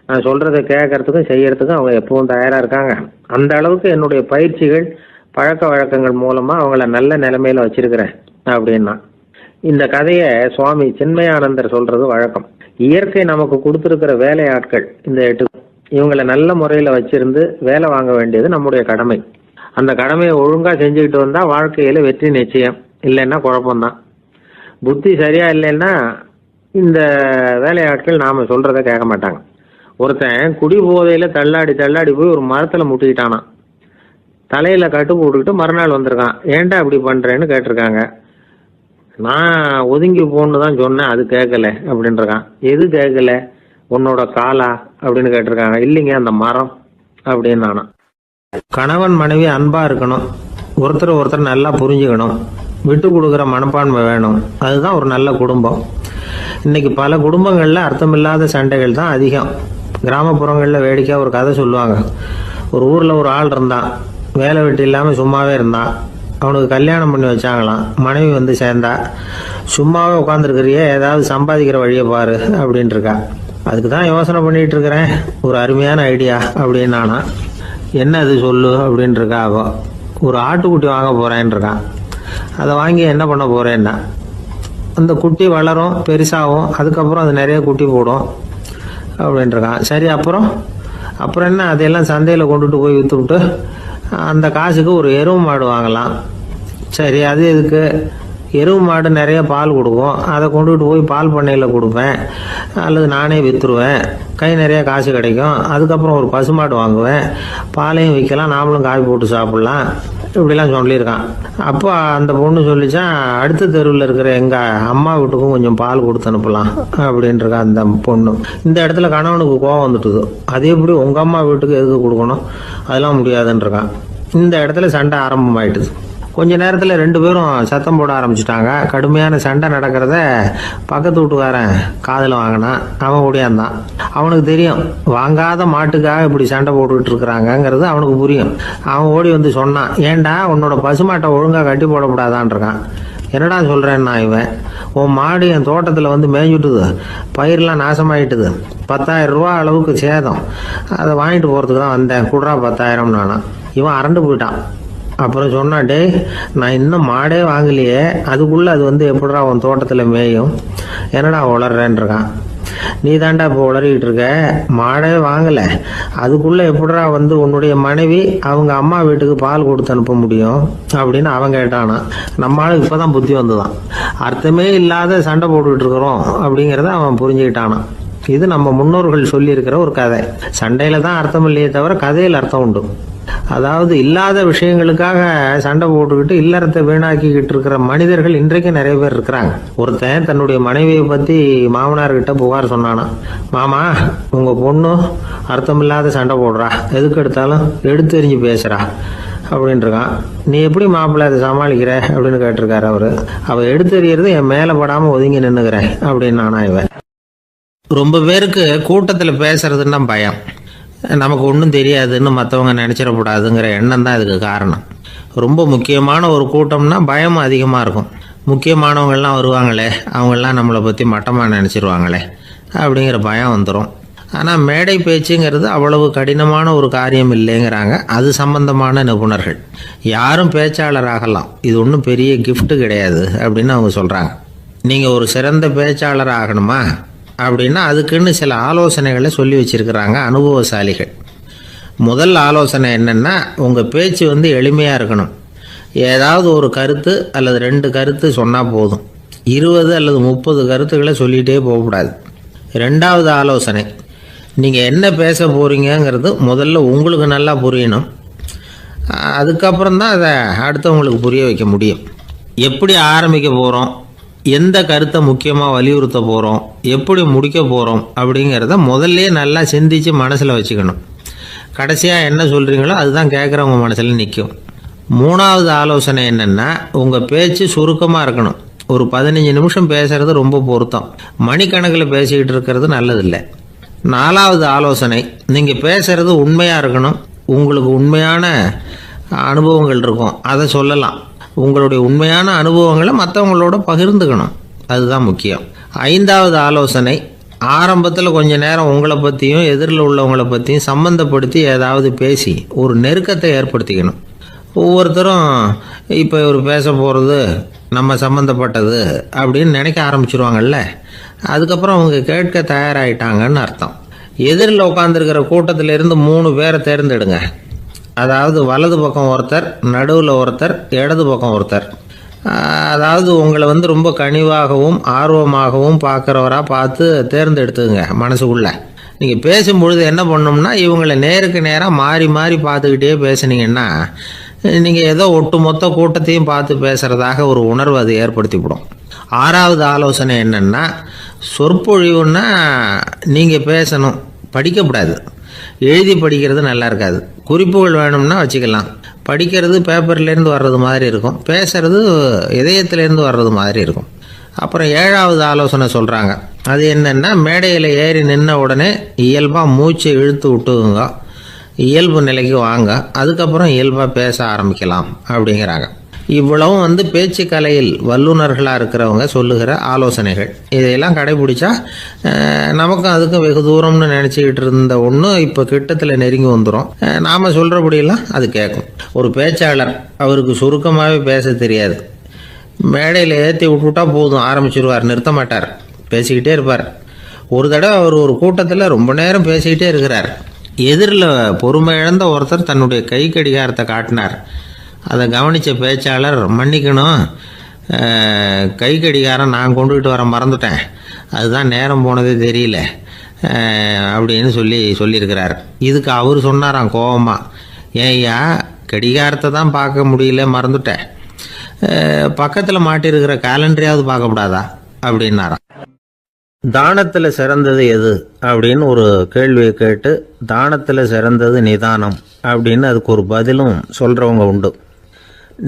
நான் சொல்றதை கேட்கறதுக்கும் செய்யறதுக்கும் அவங்க எப்பவும் தயாரா இருக்காங்க. அந்த அளவுக்கு என்னுடைய பயிற்சிகள், பழக்க வழக்கங்கள் மூலமா அவங்கள நல்ல நிலைமையில வச்சிருக்கிறேன் அப்படின்னா. இந்த கதையை சுவாமி சின்மயானந்தர் சொல்றது வழக்கம். இயற்கை நமக்கு கொடுத்துருக்கிற வேலை ஆட்கள் இந்த 8. இவங்களை நல்ல முறையில வச்சிருந்து வேலை வாங்க வேண்டியது நம்முடைய கடமை. அந்த கடமையை ஒழுங்கா செஞ்சுக்கிட்டு வந்தா வாழ்க்கையில வெற்றி நிச்சயம். இல்லைன்னா குழப்பம்தான். புத்தி சரியா இல்லைன்னா இந்த வேலையாட்கள் நாம சொல்றத கேட்க மாட்டாங்க. ஒருத்தன் குடி போதையில தள்ளாடி தள்ளாடி போய் ஒரு மரத்துல முட்டிக்கிட்டானா. தலையில கட்டு போட்டுக்கிட்டு மறுநாள் வந்திருக்கான். ஏன்டா இப்படி பண்றேன்னு கேட்டிருக்காங்க. நான் ஒதுங்கி போன்னு தான் சொன்னேன், அது கேட்கல அப்படின்றான். எது கேட்கல? உன்னோட காலா அப்படின்னு கேட்டிருக்காங்க. இல்லைங்க, அந்த மரம் அப்படின்னு நானா. கணவன் மனைவி அன்பா இருக்கணும், ஒருத்தர் நல்லா புரிஞ்சுக்கணும், விட்டு கொடுக்குற மனப்பான்மை வேணும். அதுதான் ஒரு நல்ல குடும்பம். இன்னைக்கு பல குடும்பங்கள்ல அர்த்தமில்லாத சண்டைகள் தான் அதிகம். கிராமப்புறங்களில் வேடிக்கையாக ஒரு கதை சொல்லுவாங்க. ஒரு ஊரில் ஒரு ஆள் இருந்தான், வேலை வெட்டி இல்லாமல் சும்மாவே இருந்தான். அவனுக்கு கல்யாணம் பண்ணி வச்சாங்களாம். மனைவி வந்து சேர்ந்தா, சும்மாவே உட்காந்துருக்கிறியே, ஏதாவது சம்பாதிக்கிற வழியை பாரு அப்படின்ட்டு இருக்கா. அதுக்கு தான் யோசனை பண்ணிட்டு இருக்கிறேன், ஒரு அருமையான ஐடியா அப்படின்னு நானா. என்ன அது சொல்லு அப்படின்ட்டு இருக்கா. அவ ஒரு ஆட்டுக்குட்டி வாங்க போறேன்னு இருக்கான். அதை வாங்கி என்ன பண்ண போறேன்னா, அந்த குட்டி வளரும், பெருசாகும், அதுக்கப்புறம் அது நிறைய குட்டி போடும் அப்படின்ட்டு இருக்கான். சரி, அப்புறம் என்ன, அதையெல்லாம் சந்தையில் கொண்டுட்டு போய் விற்றுவிட்டு அந்த காசுக்கு ஒரு எருவு மாடு வாங்கலாம். சரி, அது எதுக்கு? எருவு மாடு நிறைய பால் கொடுக்கும், அதை கொண்டுகிட்டு போய் பால் பண்ணையில் கொடுப்பேன், அல்லது நானே விற்றுருவேன், கை நிறைய காசு கிடைக்கும். அதுக்கப்புறம் ஒரு பசுமாடு வாங்குவேன், பாலையும் விற்கலாம், நாமளும் காய் போட்டு சாப்பிட்லாம், இப்படிலாம் சொல்லியிருக்கான். அப்போ அந்த பொண்ணு சொல்லிச்சான், அடுத்த தெருவில் இருக்கிற எங்கள் அம்மா வீட்டுக்கும் கொஞ்சம் பால் கொடுத்து அனுப்பலாம் அப்படின்ட்டுருக்கா அந்த பொண்ணு. இந்த இடத்துல கணவனுக்கு கோவம் வந்துட்டுது. அது எப்படி உங்கள் அம்மா வீட்டுக்கு எதுக்கு கொடுக்கணும், அதெல்லாம் முடியாதுன்றிருக்கான். இந்த இடத்துல சண்டை ஆரம்பமாயிட்டுது. கொஞ்ச நேரத்தில் 2 பேரும் சத்தம் போட ஆரம்பிச்சிட்டாங்க. கடுமையான சண்டை நடக்கிறத பக்கத்து வீட்டுக்காரன் காதில் வாங்கினான். அவன் ஓடியாந்தான். அவனுக்கு தெரியும், வாங்காத மாட்டுக்காக இப்படி சண்டை போட்டுக்கிட்டு இருக்கிறாங்கங்கிறது அவனுக்கு புரியும். அவன் ஓடி வந்து சொன்னான், ஏண்டா உன்னோட பசுமாட்டை ஒழுங்காக கட்டி போடக்கூடாதான்னு இருக்கான். என்னடா சொல்கிறேன்னா இவன், உன் மாடு என் தோட்டத்தில் வந்து மேய்ஞ்சுட்டுது, பயிரெலாம் நாசமாயிட்டுது, 10,000 ரூபா அளவுக்கு சேதம், அதை வாங்கிட்டு போகிறதுக்கு தான் வந்தேன், குடுறா 10,000 நானா. இவன் அரண்டு போயிட்டான். அப்புறம் சொன்னான், டே நான் இன்னும் மாடே வாங்கலையே, அதுக்குள்ளே அது வந்து எப்படிடா உன் தோட்டத்தில் மேயும், என்னடா உளறேன்ருக்கான். நீ தாண்டா இப்போ உளறிக்கிட்டு இருக்க, மாடே வாங்கலை, அதுக்குள்ளே எப்படிடா வந்து உன்னுடைய மனைவி அவங்க அம்மா வீட்டுக்கு பால் கொடுத்து அனுப்ப முடியும் அப்படின்னு அவன் கேட்டானா. நம்மளுக்கு இப்போ தான் புத்தி வந்துதான், அர்த்தமே இல்லாத சண்டை போட்டுக்கிட்டு இருக்கிறோம் அப்படிங்கிறத அவன் புரிஞ்சுக்கிட்டானா. இது நம்ம முன்னோர்கள் சொல்லியிருக்கிற ஒரு கதை. சண்டையில் தான் அர்த்தம் இல்லையே தவிர கதையில் அர்த்தம் உண்டு. அதாவது இல்லாத விஷயங்களுக்காக சண்டை போட்டுக்கிட்டு இல்லறத்தை வீணாக்கிக்கிட்டு இருக்கிற மனிதர்கள் இன்றைக்கு நிறைய பேர் இருக்கிறாங்க. ஒருத்தன் தன்னுடைய மனைவியை பற்றி மாமனார்கிட்ட புகார் சொன்னானா, மாமா உங்கள் பொண்ணு அர்த்தமில்லாத சண்டை போடுறா, எதுக்கு எடுத்தாலும் எடுத்தெறிஞ்சு பேசுகிறா அப்படின்ட்டுருக்கான். நீ எப்படி மாப்பிள்ளை அதை சமாளிக்கிற அப்படின்னு கேட்டிருக்காரு அவரு. அவள் எடுத்தெறியறது என் மேலே படாமல் ஒதுங்கி நின்றுக்கிறேன் அப்படின்னு நானா இவன். ரொம்ப பேருக்கு கூட்டத்தில் பேசுறதுன்னா பயம். நமக்கு ஒன்றும் தெரியாதுன்னு மற்றவங்க நினச்சிடக்கூடாதுங்கிற எண்ணம் தான் இதுக்கு காரணம். ரொம்ப முக்கியமான ஒரு கூட்டம்னா பயம் அதிகமாக இருக்கும். முக்கியமானவங்கள்லாம் வருவாங்களே, அவங்கெல்லாம் நம்மளை பற்றி மட்டமாக நினச்சிருவாங்களே அப்படிங்கிற பயம் வந்துடும். ஆனால் மேடை பேச்சுங்கிறது அவ்வளவு கடினமான ஒரு காரியம் இல்லைங்கிறாங்க அது சம்பந்தமான நிபுணர்கள். யாரும் பேச்சாளர் ஆகலாம், இது ஒன்றும் பெரிய கிஃப்ட்டு கிடையாது அப்படின்னு அவங்க சொல்கிறாங்க. நீங்கள் ஒரு சிறந்த பேச்சாளர் ஆகணுமா அப்படின்னா அதுக்குன்னு சில ஆலோசனைகளை சொல்லி வச்சிருக்கிறாங்க அனுபவசாலிகள். முதல் ஆலோசனை என்னென்னா, உங்கள் பேச்சு வந்து எளிமையாக இருக்கணும். ஏதாவது ஒரு கருத்து அல்லது 2 கருத்து சொன்னால் போதும், 20 அல்லது 30 கருத்துக்களை சொல்லிகிட்டே போகக்கூடாது. 2வது ஆலோசனை, நீங்கள் என்ன பேச போகிறீங்கிறது முதல்ல உங்களுக்கு நல்லா புரியணும். அதுக்கப்புறம் தான் அதை அடுத்தவங்களுக்கு புரிய வைக்க முடியும். எப்படி ஆரம்பிக்க போகிறோம், எந்த கருத்தை முக்கியமாக வலியுறுத்த போகிறோம், எப்படி முடிக்க போகிறோம் அப்படிங்கிறத முதல்ல நல்லா சிந்திச்சு மனசில் வச்சுக்கணும். கடைசியாக என்ன சொல்கிறீங்களோ அதுதான் கேட்குறவங்க மனசில் நிற்கும். 3வது ஆலோசனை என்னென்னா, உங்கள் பேச்சு சுருக்கமாக இருக்கணும். ஒரு 15 நிமிஷம் பேசுகிறது ரொம்ப பொருத்தம், மணிக்கணக்கில் பேசிக்கிட்டு இருக்கிறது நல்லதில்லை. 4வது ஆலோசனை, நீங்கள் பேசுகிறது உண்மையாக இருக்கணும். உங்களுக்கு உண்மையான அனுபவங்கள் இருக்கும், அதை சொல்லலாம். உங்களுடைய உண்மையான அனுபவங்களை மற்றவங்களோட பகிர்ந்துக்கணும், அதுதான் முக்கியம். 5வது ஆலோசனை, ஆரம்பத்தில் கொஞ்ச நேரம் உங்களை பற்றியும் எதிரில் உள்ளவங்களை பற்றியும் சம்மந்தப்படுத்தி ஏதாவது பேசி ஒரு நெருக்கத்தை ஏற்படுத்திக்கணும். ஒவ்வொருத்தரும் இப்போ இவர் பேச போகிறது நம்ம சம்மந்தப்பட்டது அப்படின்னு நினைக்க ஆரம்பிச்சிருவாங்கல்ல, அதுக்கப்புறம் அவங்க கேட்க தயாராகிட்டாங்கன்னு அர்த்தம். எதிரில் உட்காந்துருக்கிற கூட்டத்திலிருந்து 3 பேரை தேர்ந்தெடுங்க. அதாவது வலது பக்கம் ஒருத்தர், நடுவில் ஒருத்தர், இடது பக்கம் ஒருத்தர். அதாவது உங்களை வந்து ரொம்ப கனிவாகவும் ஆர்வமாகவும் பார்க்குறவராக பார்த்து தேர்ந்தெடுத்துங்க மனசுக்குள்ளே. நீங்கள் பேசும்பொழுது என்ன பண்ணணும்னா, இவங்களை நேருக்கு நேராக மாறி மாறி பார்த்துக்கிட்டே பேசுனீங்கன்னா நீங்கள் ஏதோ ஒட்டுமொத்த கூட்டத்தையும் பார்த்து பேசுகிறதாக ஒரு உணர்வு அது ஏற்படுத்திவிடும். 6வது ஆலோசனை என்னென்னா, சொற்பொழிவுன்னா நீங்கள் பேசணும், படிக்கக்கூடாது. எழுதி படிக்கிறது நல்லா இருக்காது. குறிப்புகள் வேணும்னா வச்சுக்கலாம். படிக்கிறது பேப்பர்லேருந்து வர்றது மாதிரி இருக்கும், பேசுறது இதயத்திலேருந்து வர்றது மாதிரி இருக்கும். அப்புறம் 7வது ஆலோசனை சொல்கிறாங்க, அது என்னென்னா, மேடையில் ஏறி நின்ன உடனே இயல்பாக மூச்சை இழுத்து விட்டுங்க, இயல்பு நிலைக்கு வாங்க, அதுக்கப்புறம் இயல்பாக பேச ஆரம்பிக்கலாம் அப்படிங்கிறாங்க. இவ்வளவும் வந்து பேச்சு கலையில் வல்லுநர்களாக இருக்கிறவங்க சொல்லுகிற ஆலோசனைகள். இதையெல்லாம் கடைபிடிச்சா நமக்கும் அதுக்கும் வெகு தூரம்னு நினச்சிக்கிட்டு இருந்த ஒன்று இப்போ கிட்டத்தில் நெருங்கி வந்துடும். நாம் சொல்கிறபடியெல்லாம் அது கேட்கும். ஒரு பேச்சாளர், அவருக்கு சுருக்கமாகவே பேச தெரியாது. மேடையில் ஏற்றி விட்டுவிட்டா போதும், ஆரம்பிச்சிருவார், நிறுத்த மாட்டார், பேசிக்கிட்டே இருப்பார். ஒரு தடவை அவர் ஒரு கூட்டத்தில் ரொம்ப நேரம் பேசிக்கிட்டே இருக்கிறார். எதிரில் பொறுமை இழந்த ஒருத்தர் தன்னுடைய கை கடிகாரத்தை காட்டினார். அதை கவனித்த பேச்சாளர், மன்னிக்கணும், கை கடிகாரம் நான் கொண்டுகிட்டு வர மறந்துட்டேன், அதுதான் நேரம் போனதே தெரியல அப்படின்னு சொல்லியிருக்கிறார். இதுக்கு அவர் சொன்னாராம் கோபமா, ஏய்யா கடிகாரத்தை தான் பார்க்க முடியல மறந்துட்டேன், பக்கத்தில் மாட்டிருக்கிற கேலண்டரையாவது பார்க்கக்கூடாதா அப்படின்னாராம். தானத்தில் சிறந்தது எது அப்படின்னு ஒரு கேள்வியை கேட்டு, தானத்தில் சிறந்தது நிதானம் அப்படின்னு அதுக்கு ஒரு பதிலும் சொல்கிறவங்க உண்டு.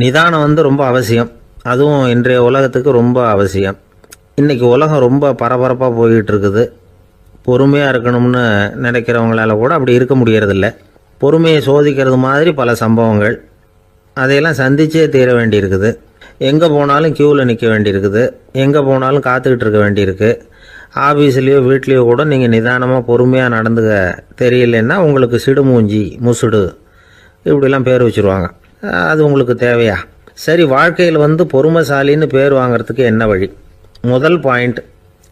நிதானம் ரொம்ப அவசியம், அதுவும் இன்றைய உலகத்துக்கு ரொம்ப அவசியம். இன்றைக்கி உலகம் ரொம்ப பரபரப்பாக போய்கிட்டு இருக்குது. பொறுமையாக இருக்கணும்னு நினைக்கிறவங்களால கூட அப்படி இருக்க முடியறதில்ல. பொறுமையை சோதிக்கிறது மாதிரி பல சம்பவங்கள், அதையெல்லாம் சந்திச்சே தீர வேண்டியிருக்குது. எங்கே போனாலும் க்யூவில் நிற்க வேண்டியிருக்குது, எங்கே போனாலும் காத்துக்கிட்டு இருக்க வேண்டியிருக்கு. ஆஃபீஸ்லேயோ வீட்லேயோ கூட நீங்கள் நிதானமாக பொறுமையாக நடந்துக்க தெரியலன்னா உங்களுக்கு சிடுமூஞ்சி, முசுடு இப்படிலாம் பேர் வச்சுருவாங்க. அது உங்களுக்கு தேவையா? சரி, வாழ்க்கையில் பொறுமைசாலின்னு பேர் வாங்கிறதுக்கு என்ன வழி? முதல் பாயிண்ட்,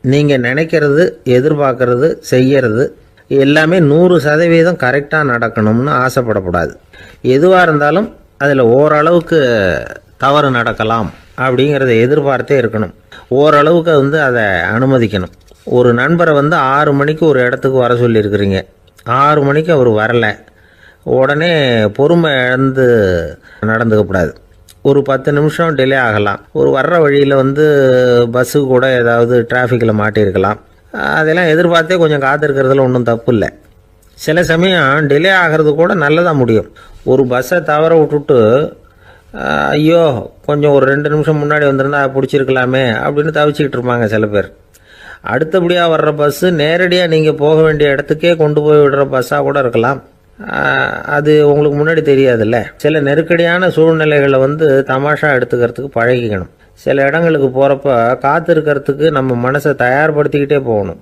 நீங்கள் நினைக்கிறது, எதிர்பார்க்கறது, செய்கிறது எல்லாமே 100% கரெக்டாக நடக்கணும்னு ஆசைப்படக்கூடாது. எதுவாக இருந்தாலும் அதில் ஓரளவுக்கு தவறு நடக்கலாம் அப்படிங்கிறத எதிர்பார்த்தே இருக்கணும். ஓரளவுக்கு அதை அனுமதிக்கணும். ஒரு நண்பரை 6 மணிக்கு ஒரு இடத்துக்கு வர சொல்லியிருக்கிறீங்க, 6 மணிக்கு அவர் வரலை, உடனே பொறுமை இழந்து நடந்துக்கக்கூடாது. ஒரு 10 நிமிஷம் டிலே ஆகலாம். ஒரு வர்ற வழியில் பஸ்ஸு கூட ஏதாவது டிராஃபிக்கில் மாட்டியிருக்கலாம். அதெல்லாம் எதிர்பார்த்தே கொஞ்சம் காத்திருக்கிறதுல ஒன்றும் தப்பு இல்லை. சில சமயம் டிலே ஆகிறது கூட நல்லதாக முடியும். ஒரு பஸ்ஸை தவற விட்டுட்டு, ஐயோ கொஞ்சம் ஒரு 2 நிமிஷம் முன்னாடி வந்திருந்தா பிடிச்சிருக்கலாமே அப்படின்னு தவிச்சிக்கிட்டு இருப்பாங்க சில பேர். அடுத்தபடியாக வர்ற பஸ்ஸு நேரடியாக நீங்கள் போக வேண்டிய இடத்துக்கே கொண்டு போய் விடுற பஸ்ஸாக கூட இருக்கலாம். அது உங்களுக்கு முன்னாடி தெரியாதுல்ல. சில நெருக்கடியான சூழ்நிலைகளை தமாஷா எடுத்துக்கிறதுக்கு பழகிக்கணும். சில இடங்களுக்கு போகிறப்ப காத்திருக்கிறதுக்கு நம்ம மனசை தயார்படுத்திக்கிட்டே போகணும்.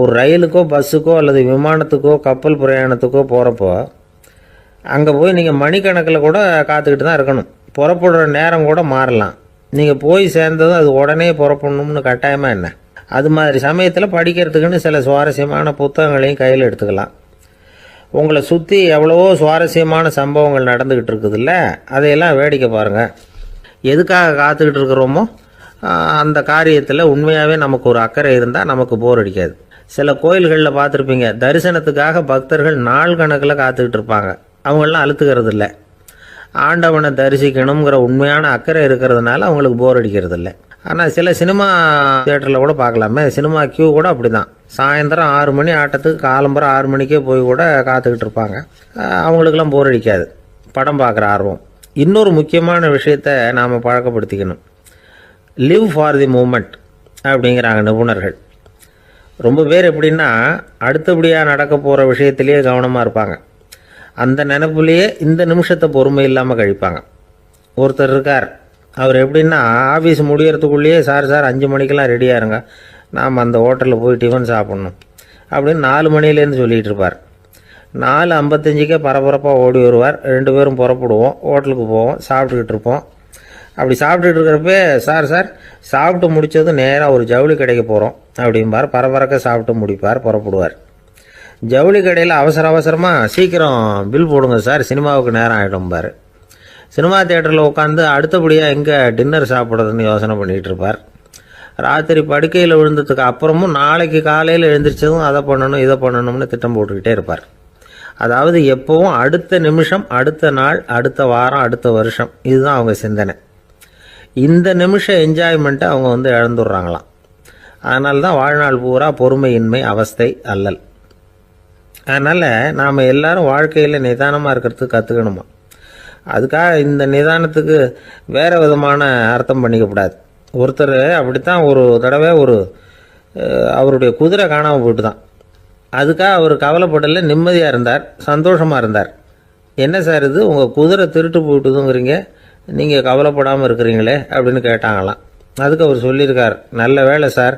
ஒரு ரயிலுக்கோ பஸ்ஸுக்கோ அல்லது விமானத்துக்கோ கப்பல் பிரயாணத்துக்கோ போகிறப்போ அங்கே போய் நீங்கள் மணிக்கணக்கில் கூட காத்துக்கிட்டு தான் இருக்கணும். புறப்படுற நேரம் கூட மாறலாம். நீங்கள் போய் சேர்ந்ததும் அது உடனே புறப்படணும்னு கட்டாயமாக என்ன? அது மாதிரி சமயத்தில் படிக்கிறதுக்குன்னு சில சுவாரஸ்யமான புத்தகங்களையும் கையில் எடுத்துக்கலாம். உங்களை சுற்றி எவ்வளவோ சுவாரஸ்யமான சம்பவங்கள் நடந்துக்கிட்டு இருக்குதுல்ல, அதையெல்லாம் வேடிக்கை பாருங்கள். எதுக்காக காத்துக்கிட்டு இருக்கிறோமோ அந்த காரியத்தில் உண்மையாகவே நமக்கு ஒரு அக்கறை இருந்தால் நமக்கு போர் அடிக்காது. சில கோயில்களில் பார்த்துருப்பீங்க, தரிசனத்துக்காக பக்தர்கள் நாள் கணக்கில் காத்துக்கிட்டு இருப்பாங்க. அவங்களெலாம் அழுத்துக்கிறது இல்லை. ஆண்டவனை தரிசிக்கணுங்கிற உண்மையான அக்கறை இருக்கிறதுனால அவங்களுக்கு போர் அடிக்கிறது இல்லை. ஆனால் சில சினிமா தியேட்டரில் கூட பார்க்கலாமே, சினிமா கியூ கூட அப்படி தான். சாயந்தரம் 6 மணி ஆட்டத்துக்கு காலம்பரம் 6 மணிக்கே போய் கூட காத்துக்கிட்டு இருப்பாங்க. அவங்களுக்கெல்லாம் போர் அடிக்காது, படம் பார்க்குற ஆர்வம். இன்னொரு முக்கியமான விஷயத்தை நாம் பழக்கப்படுத்திக்கணும். லிவ் ஃபார் தி மூமெண்ட் அப்படிங்கிறாங்க நிபுணர்கள். ரொம்ப பேர் எப்படின்னா அடுத்தபடியாக நடக்க போகிற விஷயத்திலேயே கவனமாக இருப்பாங்க. அந்த நினைப்புலேயே இந்த நிமிஷத்தை பொறுமை இல்லாமல் கழிப்பாங்க. ஒருத்தர் இருக்கார், அவர் எப்படின்னா ஆஃபீஸ் முடியறதுக்குள்ளேயே சார் 5 மணிக்கெல்லாம் ரெடியாக இருங்க, நாம் அந்த ஹோட்டலில் போய் டிஃபன் சாப்பிட்ணும் அப்படின்னு 4 மணிலேருந்து சொல்லிகிட்டு இருப்பார். 4:55 பரபரப்பாக ஓடி வருவார். 2 பேரும் புறப்படுவோம், ஹோட்டலுக்கு போவோம், சாப்பிட்டுக்கிட்டு இருப்போம். அப்படி சாப்பிட்டுட்டு இருக்கிறப்ப சார் சாப்பிட்டு முடித்தது நேராக ஒரு ஜவுளி கடைக்கு போகிறோம் அப்படிம்பார். பரபரக்க சாப்பிட்டு முடிப்பார், புறப்படுவார். ஜவுளி கடையில் அவசரமாக சீக்கிரம் பில் போடுங்க சார், சினிமாவுக்கு நேரம் ஆகிடும்பார். சினிமா தியேட்டரில் உட்காந்து அடுத்தபடியாக எங்கே டின்னர் சாப்பிட்றதுன்னு யோசனை பண்ணிகிட்டு இருப்பார். ராத்திரி படுக்கையில் விழுந்ததுக்கு அப்புறமும் நாளைக்கு காலையில் எழுந்திரிச்சதும் அதை பண்ணணும் இதை பண்ணணும்னு திட்டம் போட்டுக்கிட்டே இருப்பார். அதாவது எப்போவும் அடுத்த நிமிஷம், அடுத்த நாள், அடுத்த வாரம், அடுத்த வருஷம், இதுதான் அவங்க சிந்தனை. இந்த நிமிஷம் என்ஜாய்மெண்ட்டை அவங்க இழந்துடுறாங்களாம். அதனால தான் வாழ்நாள் பூரா பொறுமையின்மை, அவஸ்தை, அல்லல். அதனால் நாம் எல்லாரும் வாழ்க்கையில் நிதானமாக இருக்கிறதுக்கு கற்றுக்கணுமா. அதுக்காக இந்த நிதானத்துக்கு வேறு விதமான அர்த்தம் பண்ணிக்கக்கூடாது. ஒருத்தர் அப்படித்தான் ஒரு தடவை அவருடைய குதிரை காணாமல் போயிட்டு தான். அதுக்காக அவர் கவலைப்படலை, நிம்மதியாக இருந்தார், சந்தோஷமாக இருந்தார். என்ன சார் இது, உங்கள் குதிரை திருட்டு போயிட்டுதுங்கிறீங்க, நீங்கள் கவலைப்படாமல் இருக்கிறீங்களே அப்படின்னு கேட்டாங்களாம். அதுக்கு அவர் சொல்லியிருக்கார், நல்ல வேலை சார்,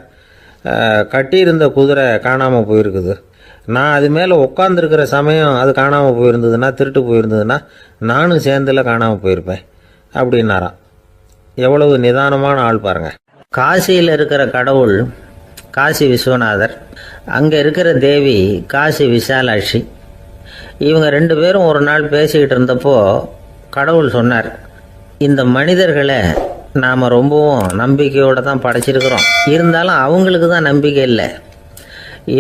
கட்டியிருந்த குதிரை காணாமல் போயிருக்குது. நான் அது மேலே உட்காந்துருக்கிற சமயம் அது காணாமல் போயிருந்ததுன்னா, திருட்டு போயிருந்ததுன்னா நானும் சேர்ந்தில் காணாமல் போயிருப்பேன் அப்படின்னாராம். எவ்வளவு நிதானமான ஆள் பாருங்கள். காசியில் இருக்கிற கடவுள் காசி விஸ்வநாதர், அங்கே இருக்கிற தேவி காசி விசாலாட்சி. இவங்க 2 பேரும் ஒரு நாள் பேசிக்கிட்டு இருந்தப்போ கடவுள் சொன்னார், இந்த மனிதர்களை நாம் ரொம்பவும் நம்பிக்கையோடு தான் படைச்சிருக்கிறோம். இருந்தாலும் அவங்களுக்கு தான் நம்பிக்கை இல்லை,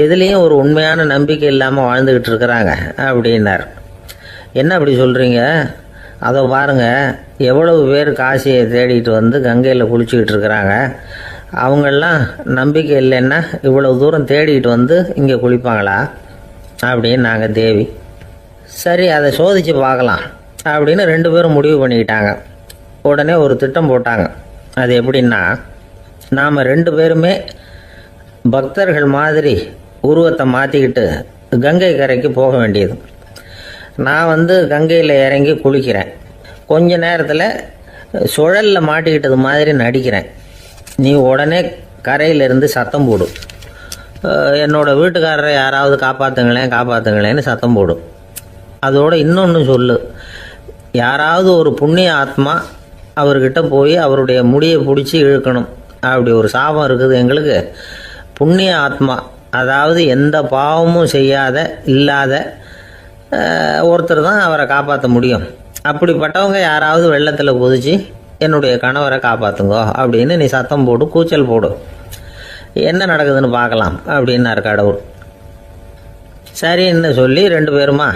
எதுலேயும் ஒரு உண்மையான நம்பிக்கை இல்லாமல் வாழ்ந்துக்கிட்டு இருக்கிறாங்க அப்படின்னார். என்ன அப்படி சொல்கிறீங்க? அதை பாருங்கள், எவ்வளவு பேர் காசியை தேடிட்டு வந்து கங்கையில் குளிச்சுக்கிட்டு இருக்கிறாங்க. அவங்களெலாம் நம்பிக்கை இல்லைன்னா இவ்வளவு தூரம் தேடிட்டு வந்து இங்கே குளிப்பாங்களா அப்படின்னு நாங்கள் தேவி. சரி, அதை சோதித்து பார்க்கலாம் அப்படின்னு 2 பேரும் முடிவு பண்ணிக்கிட்டாங்க. உடனே ஒரு திட்டம் போட்டாங்க. அது எப்படின்னா, நாம் 2 பேருமே பக்தர்கள் மாதிரி உருவத்தை மாற்றிக்கிட்டு கங்கை கரைக்கு போக வேண்டியது. நான் வந்து கங்கையில் இறங்கி குளிக்கிறேன். கொஞ்ச நேரத்தில் சுழலில் மாட்டிக்கிட்டது மாதிரி நடிக்கிறேன். நீ உடனே கரையிலிருந்து சத்தம் போடும். என்னோடய வீட்டுக்காரரை யாராவது காப்பாற்றுங்களேன்னு சத்தம் போடும். அதோடு இன்னொன்று சொல்லு, யாராவது ஒரு புண்ணிய ஆத்மா அவர்கிட்ட போய் அவருடைய முடியை பிடிச்சி இழுக்கணும். அப்படி ஒரு சாபம் இருக்குது எங்களுக்கு. புண்ணிய ஆத்மா, அதாவது எந்த பாவமும் செய்யாத இல்லாத ஒருத்தர் தான் அவரை காப்பாற்ற முடியும். அப்படிப்பட்டவங்க யாராவது வெள்ளத்தில் குதிச்சு என்னுடைய கணவரை காப்பாற்றுங்கோ அப்படின்னு நீ சத்தம் போடு, கூச்சல் போடு, என்ன நடக்குதுன்னு பார்க்கலாம் அப்படின்னார் கடவுள். சரின்னு சொல்லி 2 பேருமா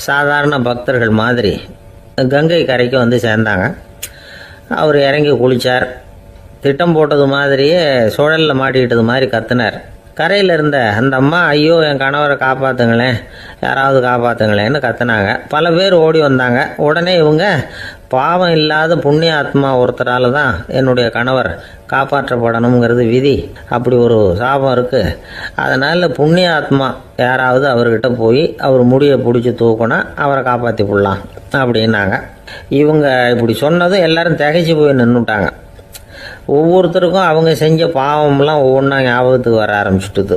சாதாரண பக்தர்கள் மாதிரி கங்கை கரைக்கு வந்து சேர்ந்தாங்க. அவர் இறங்கி குளித்தார். திட்டம் போட்டது மாதிரியே சுழலில் மாட்டிக்கிட்டது மாதிரி கத்துனார். கரையில் இருந்த அந்த அம்மா, ஐயோ என் கணவரை காப்பாற்றுங்களேன், யாராவது காப்பாற்றுங்களேன்னு கத்துனாங்க. பல பேர் ஓடி வந்தாங்க. உடனே இவங்க, பாவம் இல்லாத புண்ணிய ஆத்மா ஒருத்தரால் தான் என்னுடைய கணவர் காப்பாற்றப்படணுங்கிறது விதி, அப்படி ஒரு சாபம் இருக்குது, அதனால் புண்ணிய ஆத்மா யாராவது அவர்கிட்ட போய் அவர் முடியை பிடிச்சி தூக்குனா அவரை காப்பாற்றி விடலாம் அப்படின்னாங்க. இவங்க இப்படி சொன்னதும் எல்லாரும் திகைச்சு போய் நின்றுட்டாங்க. ஒவ்வொருத்தருக்கும் அவங்க செஞ்ச பாவம்லாம் ஒவ்வொன்றா ஞாபகத்துக்கு வர ஆரம்பிச்சுட்டுது.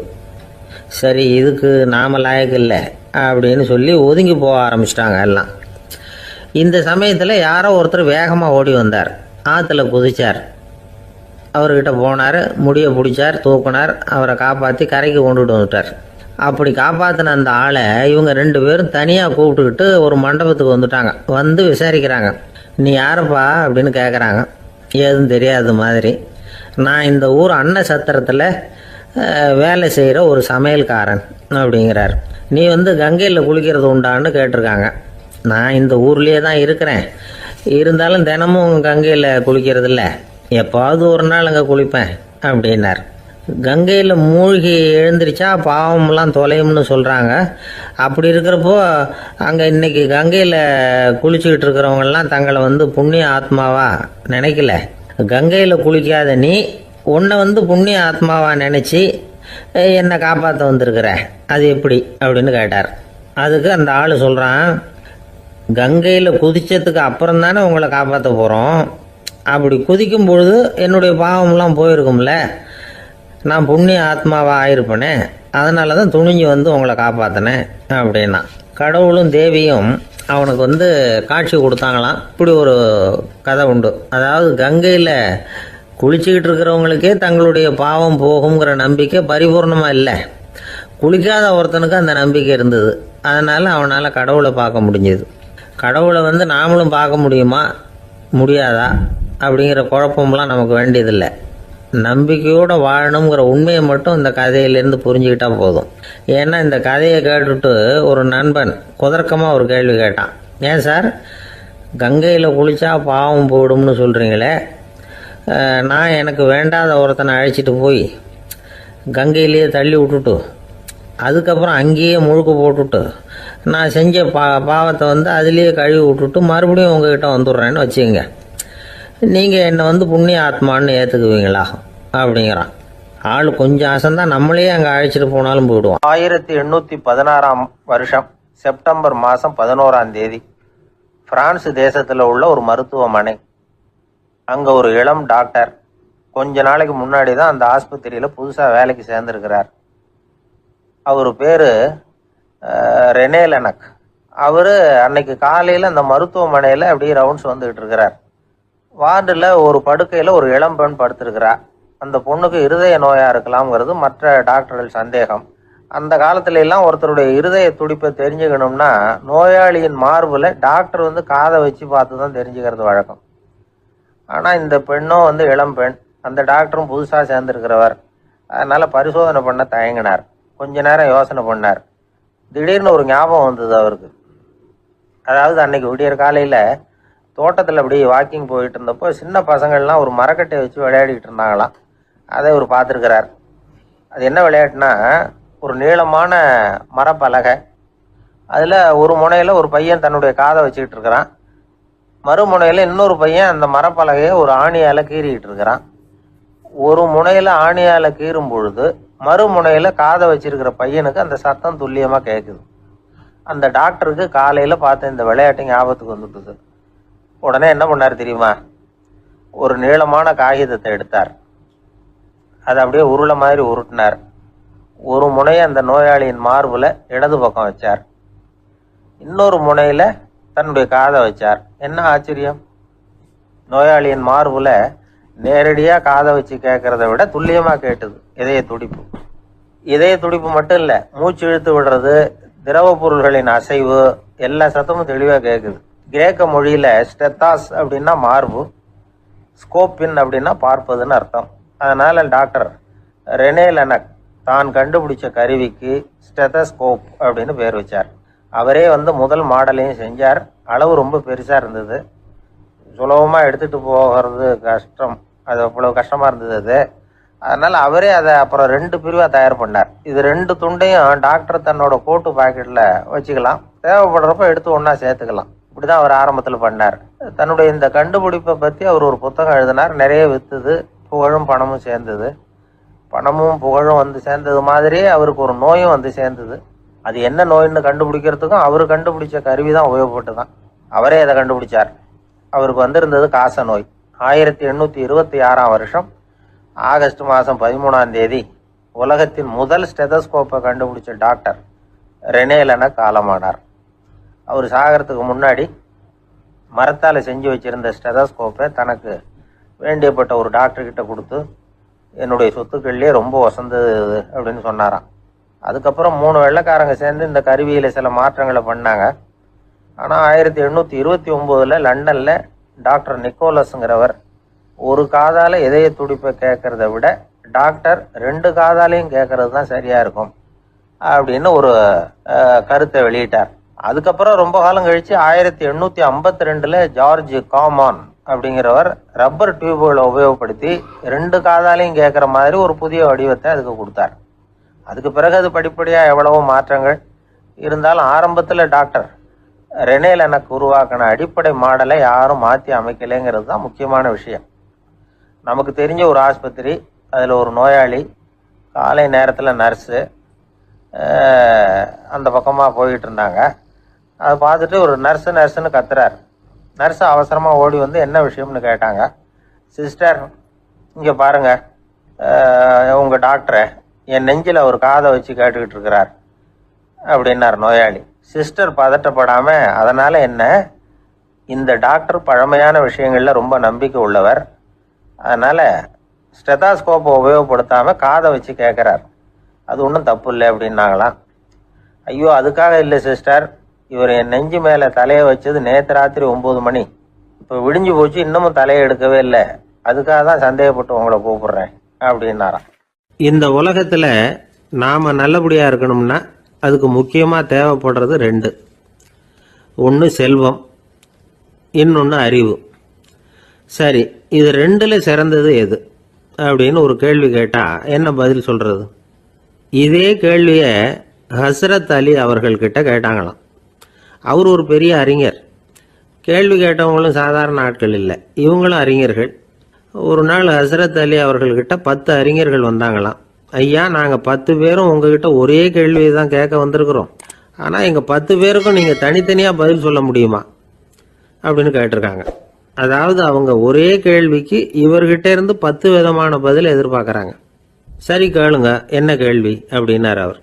சரி, இதுக்கு நாம லாயக்கு இல்லை அப்படின்னு சொல்லி ஒதுங்கி போக ஆரம்பிச்சிட்டாங்க எல்லாம். இந்த சமயத்தில் யாரோ ஒருத்தர் வேகமாக ஓடி வந்தார். ஆற்றுல குதிச்சார். அவர்கிட்ட போனார், முடியை பிடிச்சார், தூக்குனார், அவரை காப்பாற்றி கரைக்கு கொண்டுட்டு வந்துட்டார். அப்படி காப்பாற்றின அந்த ஆளை இவங்க 2 பேரும் தனியாக கூப்பிட்டுக்கிட்டு ஒரு மண்டபத்துக்கு வந்துட்டாங்க. வந்து விசாரிக்கிறாங்க. நீ யாரப்பா அப்படின்னு கேட்குறாங்க. ஏதும் தெரியாத மாதிரி. நான் இந்த ஊர் அன்ன சத்திரத்தில் வேலை செய்கிற ஒரு சமையல்காரன் அப்படிங்கிறார். நீ வந்து கங்கையில் குளிக்கிறது உண்டான்னு கேட்டிருக்காங்க. நான் இந்த ஊர்லேயே தான் இருக்கிறேன், இருந்தாலும் தினமும் கங்கையில் குளிக்கிறது இல்லை, எப்பாவது ஒரு நாள் அங்கே குளிப்பேன் அப்படின்னார். கங்கையில் மூழ்கி எழுந்திரிச்சா பாவம்லாம் தொலையும்னு சொல்கிறாங்க. அப்படி இருக்கிறப்போ அங்கே இன்றைக்கி கங்கையில் குளிச்சுக்கிட்டு இருக்கிறவங்கெல்லாம் தங்களை வந்து புண்ணிய ஆத்மாவா நினைக்கல. கங்கையில் குளிக்காத நீ உன்னை வந்து புண்ணிய ஆத்மாவா நினச்சி என்னை காப்பாற்ற வந்திருக்கிற, அது எப்படி அப்படின்னு கேட்டார். அதுக்கு அந்த ஆள் சொல்கிறான், கங்கையில் குதித்ததுக்கு அப்புறம் தானே உங்களை காப்பாற்ற போகிறோம். அப்படி குதிக்கும் பொழுது என்னுடைய பாவம்லாம் போயிருக்கும்ல, நான் புண்ணிய ஆத்மாவாக ஆயிருப்பேனே, அதனால தான் துணிஞ்சு வந்து உங்களை காப்பாற்றினேன் அப்படின்னா. கடவுளும் தேவியும் அவனுக்கு வந்து காட்சி கொடுத்தாங்களாம். இப்படி ஒரு கதை உண்டு. அதாவது கங்கையில் குளிச்சுக்கிட்டு இருக்கிறவங்களுக்கே தங்களுடைய பாவம் போகுங்கிற நம்பிக்கை பரிபூர்ணமாக இல்லை. குளிக்காத ஒருத்தனுக்கு அந்த நம்பிக்கை இருந்தது. அதனால் அவனால் கடவுளை பார்க்க முடிஞ்சது. கடவுளை வந்து நாமளும் பார்க்க முடியுமா முடியாதா அப்படிங்கிற குழப்பம்லாம் நமக்கு வேண்டியதில்லை. நம்பிக்கையோடு வாழணுங்கிற உண்மையை மட்டும் இந்த கதையிலேருந்து புரிஞ்சுக்கிட்டா போதும். ஏன்னா இந்த கதையை கேட்டுட்டு ஒரு நண்பன் குதர்க்கமாக ஒரு கேள்வி கேட்டான். ஏன் சார், கங்கையில் குளித்தா பாவம் போயிடும்னு சொல்கிறீங்களே, நான் எனக்கு வேண்டாத ஒருத்தனை அழைச்சிட்டு போய் கங்கையிலேயே தள்ளி விட்டுட்டு அதுக்கப்புறம் அங்கேயே முழுக்க போட்டுட்டு நான் செஞ்ச பாவத்தை வந்து அதுலேயே கழுவி விட்டுட்டு மறுபடியும் உங்ககிட்ட வந்துடுறேன்னு வச்சுக்கோங்க, நீங்கள் என்னை வந்து புண்ணிய ஆத்மான்னு ஏற்றுக்குவீங்களா அப்படிங்கிறான். ஆள் கொஞ்சம் ஆசைந்தான், நம்மளே அங்கே அழைச்சிட்டு போனாலும் போயிடுவோம். 1816 வருஷம் செப்டம்பர் மாதம் 11ஆம் தேதி பிரான்ஸ் தேசத்தில் உள்ள ஒரு மருத்துவமனை. அங்கே ஒரு இளம் டாக்டர் கொஞ்ச நாளைக்கு முன்னாடி தான் அந்த ஆஸ்பத்திரியில் புதுசாக வேலைக்கு சேர்ந்துருக்கிறார். அவர் பேர் ரெனே லெனக். அவர் அன்னைக்கு காலையில் அந்த மருத்துவமனையில் அப்படியே ரவுண்ட்ஸ் வந்துக்கிட்டு இருக்கிறார். வார்டில் ஒரு படுக்கையில் ஒரு இளம் பெண் படுத்திருக்கிறார். அந்த பொண்ணுக்கு இருதய நோயாக இருக்கலாம்ங்கிறது மற்ற டாக்டர்கள் சந்தேகம். அந்த காலத்துல எல்லாம் ஒருத்தருடைய இருதய துடிப்பை ஆனால் இந்த பெண்ணும் வந்து இளம் பெண், அந்த டாக்டரும் புதுசாக சேர்ந்துருக்கிறவர். அதனால் பரிசோதனை பண்ண தயங்கினார். கொஞ்ச நேரம் யோசனை பண்ணார். திடீர்னு ஒரு ஞாபகம் வந்தது அவருக்கு. அதாவது அன்னைக்கு விடியற் காலையில் தோட்டத்தில் அப்படி வாக்கிங் போயிட்டு இருந்தப்போ சின்ன பசங்கள்லாம் ஒரு மரக்கட்டையை வச்சு விளையாடிட்டு இருந்தாங்களாம். அதை இவர் பார்த்துருக்கிறார். அது என்ன விளையாட்டுனா, ஒரு நீளமான மரப்பலகை, அதில் ஒரு முனையில் ஒரு பையன் தன்னுடைய காதை வச்சுக்கிட்டு இருக்கிறான், மறுமுனையில் இன்னொரு பையன் அந்த மரப்பலகையை ஒரு ஆணியால் கீறிக்கிட்டு இருக்கிறான். ஒரு முனையில் ஆணியால் கீறும் பொழுது மறுமுனையில் காதை வச்சிருக்கிற பையனுக்கு அந்த சத்தம் துல்லியமாக கேட்குது. அந்த டாக்டருக்கு காலையில் பார்த்த இந்த விளையாட்டு ஞாபகத்துக்கு வந்துட்டுது. உடனே என்ன பண்ணார் தெரியுமா? ஒரு நீளமான காகிதத்தை எடுத்தார். அதை அப்படியே உருளை மாதிரி உருட்டினார். ஒரு முனையை அந்த நோயாளியின் மார்பில் இடது பக்கம் வச்சார், இன்னொரு முனையில் தன்னுடைய காதை வச்சார். என்ன ஆச்சரியம்! நோயாளியின் மார்புல நேரடியாக காதை வச்சு கேட்கறத விட துல்லியமாக கேட்டுது இதய துடிப்பு. இதய துடிப்பு மட்டும் இல்லை, மூச்சு இழுத்து விடுறது, திரவ பொருள்களின் அசைவு, எல்லா சத்தமும் தெளிவாக கேட்குது. கிரேக்க மொழியில் ஸ்டெத்தாஸ் அப்படின்னா மார்பு, ஸ்கோப்பின் அப்படின்னா பார்ப்பதுன்னு அர்த்தம். அதனால் டாக்டர் ரெனே லெனக் தான் கண்டுபிடிச்ச கருவிக்கு ஸ்டெதஸ்கோப் அப்படின்னு பேர் வச்சார். அவரே வந்து முதல் மாடலையும் செஞ்சார். அளவு ரொம்ப பெருசாக இருந்தது, சுலபமாக எடுத்துகிட்டு போகிறது கஷ்டம், அது அவ்வளோ கஷ்டமாக இருந்தது அது. அதனால் அவரே அதை அப்புறம் 2 பிரிவாக தயார் பண்ணார். இது 2 துண்டையும் டாக்டர் தன்னோட கோட்டு பாக்கெட்டில் வச்சுக்கலாம், தேவைப்படுறப்ப எடுத்து ஒன்றா சேர்த்துக்கலாம். இப்படி தான் அவர் ஆரம்பத்தில் பண்ணார். தன்னுடைய இந்த கண்டுபிடிப்பை பற்றி அவர் ஒரு புத்தகம் எழுதினார். நிறைய விற்றுது, புகழும் பணமும் சேர்ந்தது. பணமும் புகழும் வந்து சேர்ந்தது மாதிரியே அவருக்கு ஒரு நோயும் வந்து சேர்ந்தது. அது என்ன நோயின்னு கண்டுபிடிக்கிறதுக்கும் அவர் கண்டுபிடிச்ச கருவி தான் உபயோகப்பட்டு தான். அவரே அதை கண்டுபிடிச்சார். அவருக்கு வந்திருந்தது காச நோய். 1826ஆம் வருஷம் ஆகஸ்ட் மாதம் 13ஆம் தேதி உலகத்தின் முதல் ஸ்டெதஸ்கோப்பை கண்டுபிடிச்ச டாக்டர் ரெனே லெனக் காலமானார். அவர் சாகிறதுக்கு முன்னாடி மரத்தால் செஞ்சு வச்சிருந்த ஸ்டெதஸ்கோப்பை தனக்கு வேண்டியப்பட்ட ஒரு டாக்டர்கிட்ட கொடுத்து, என்னுடைய சொத்துக்கள்லேயே ரொம்ப வசந்தது அப்படின்னு சொன்னாராம். அதுக்கப்புறம் 3 வெள்ளைக்காரங்க சேர்ந்து இந்த கருவியில் சில மாற்றங்களை பண்ணாங்க. ஆனால் 1829 லண்டனில் டாக்டர் நிக்கோலஸுங்கிறவர் ஒரு காதால் இதய துடிப்பை கேட்கறத விட டாக்டர் 2 காதாலையும் கேட்கறது தான் சரியாக இருக்கும் அப்படின்னு ஒரு கருத்தை வெளியிட்டார். அதுக்கப்புறம் ரொம்ப காலம் கழித்து 1852 ஜார்ஜ் காமான் அப்படிங்கிறவர் ரப்பர் டியூப்களை உபயோகப்படுத்தி 2 காதாலையும் கேட்குற மாதிரி ஒரு புதிய வடிவத்தை அதுக்கு கொடுத்தார். அதுக்கு பிறகு அது படிப்படியாக எவ்வளவோ மாற்றங்கள் இருந்தாலும் ஆரம்பத்தில் டாக்டர் ரெனே லெனக் உருவாக்கின அடிப்படை மாடலை யாரும் மாற்றி அமைக்கலைங்கிறது தான் முக்கியமான விஷயம். நமக்கு தெரிஞ்ச ஒரு ஆஸ்பத்திரி, அதில் ஒரு நோயாளி, காலை நேரத்தில் நர்ஸு அந்த பக்கமாக போயிட்டு இருந்தாங்க. அதை பார்த்துட்டு ஒரு நர்ஸுன்னு கத்துறார். நர்ஸு அவசரமாக ஓடி வந்து என்ன விஷயம்னு கேட்டாங்க. சிஸ்டர், இங்கே பாருங்கள், உங்கள் டாக்டரை என் நெஞ்சில் ஒரு காதை வச்சு கேட்டுக்கிட்டு இருக்கிறார் அப்படின்னார் நோயாளி. சிஸ்டர் பதட்டப்படாமல், அதனால் என்ன, இந்த டாக்டர் பழமையான விஷயங்களில் ரொம்ப நம்பிக்கை உள்ளவர், அதனால் ஸ்டெதாஸ்கோப்பை உபயோகப்படுத்தாமல் காதை வச்சு கேட்குறார், அது ஒன்றும் தப்பு இல்லை அப்படின்னாங்களாம். ஐயோ, அதுக்காக இல்லை சிஸ்டர், இவர் என் நெஞ்சு மேலே தலையை வச்சது நேற்று ராத்திரி 9 மணி, இப்போ விடிஞ்சு போச்சு, இன்னமும் தலையை எடுக்கவே இல்லை, அதுக்காக தான் சந்தேகப்பட்டு உங்களை கூப்பிடுறேன் அப்படின்னாராம். இந்த உலகத்தில் நாம் நல்லபடியாக இருக்கணும்னா அதுக்கு முக்கியமாக தேவைப்படுறது 2. ஒன்று செல்வம், இன்னொன்று அறிவு. சரி, இது 2ல் சிறந்தது எது அப்படின்னு ஒரு கேள்வி கேட்டால் என்ன பதில் சொல்கிறது? இதே கேள்வியை ஹஸ்ரத் அலி அவர்கள்கிட்ட கேட்டாங்களாம். அவர் ஒரு பெரிய அறிஞர். கேள்வி கேட்டவங்களும் சாதாரண ஆட்கள் இல்லை, இவங்களும் அறிஞர்கள். ஒரு நாள் ஹஸ்ரத் அலி அவர்கள்கிட்ட 10 அறிஞர்கள் வந்தாங்களாம். ஐயா, நாங்கள் 10 பேரும் உங்ககிட்ட ஒரே கேள்வியை தான் கேட்க வந்திருக்கிறோம், ஆனால் எங்கள் 10 பேருக்கும் நீங்கள் தனித்தனியாக பதில் சொல்ல முடியுமா அப்படின்னு கேட்டிருக்காங்க. அதாவது அவங்க ஒரே கேள்விக்கு இவர்கிட்ட இருந்து 10 விதமான பதில் எதிர்பார்க்குறாங்க. சரி கேளுங்க, என்ன கேள்வி அப்படின்னார் அவர்.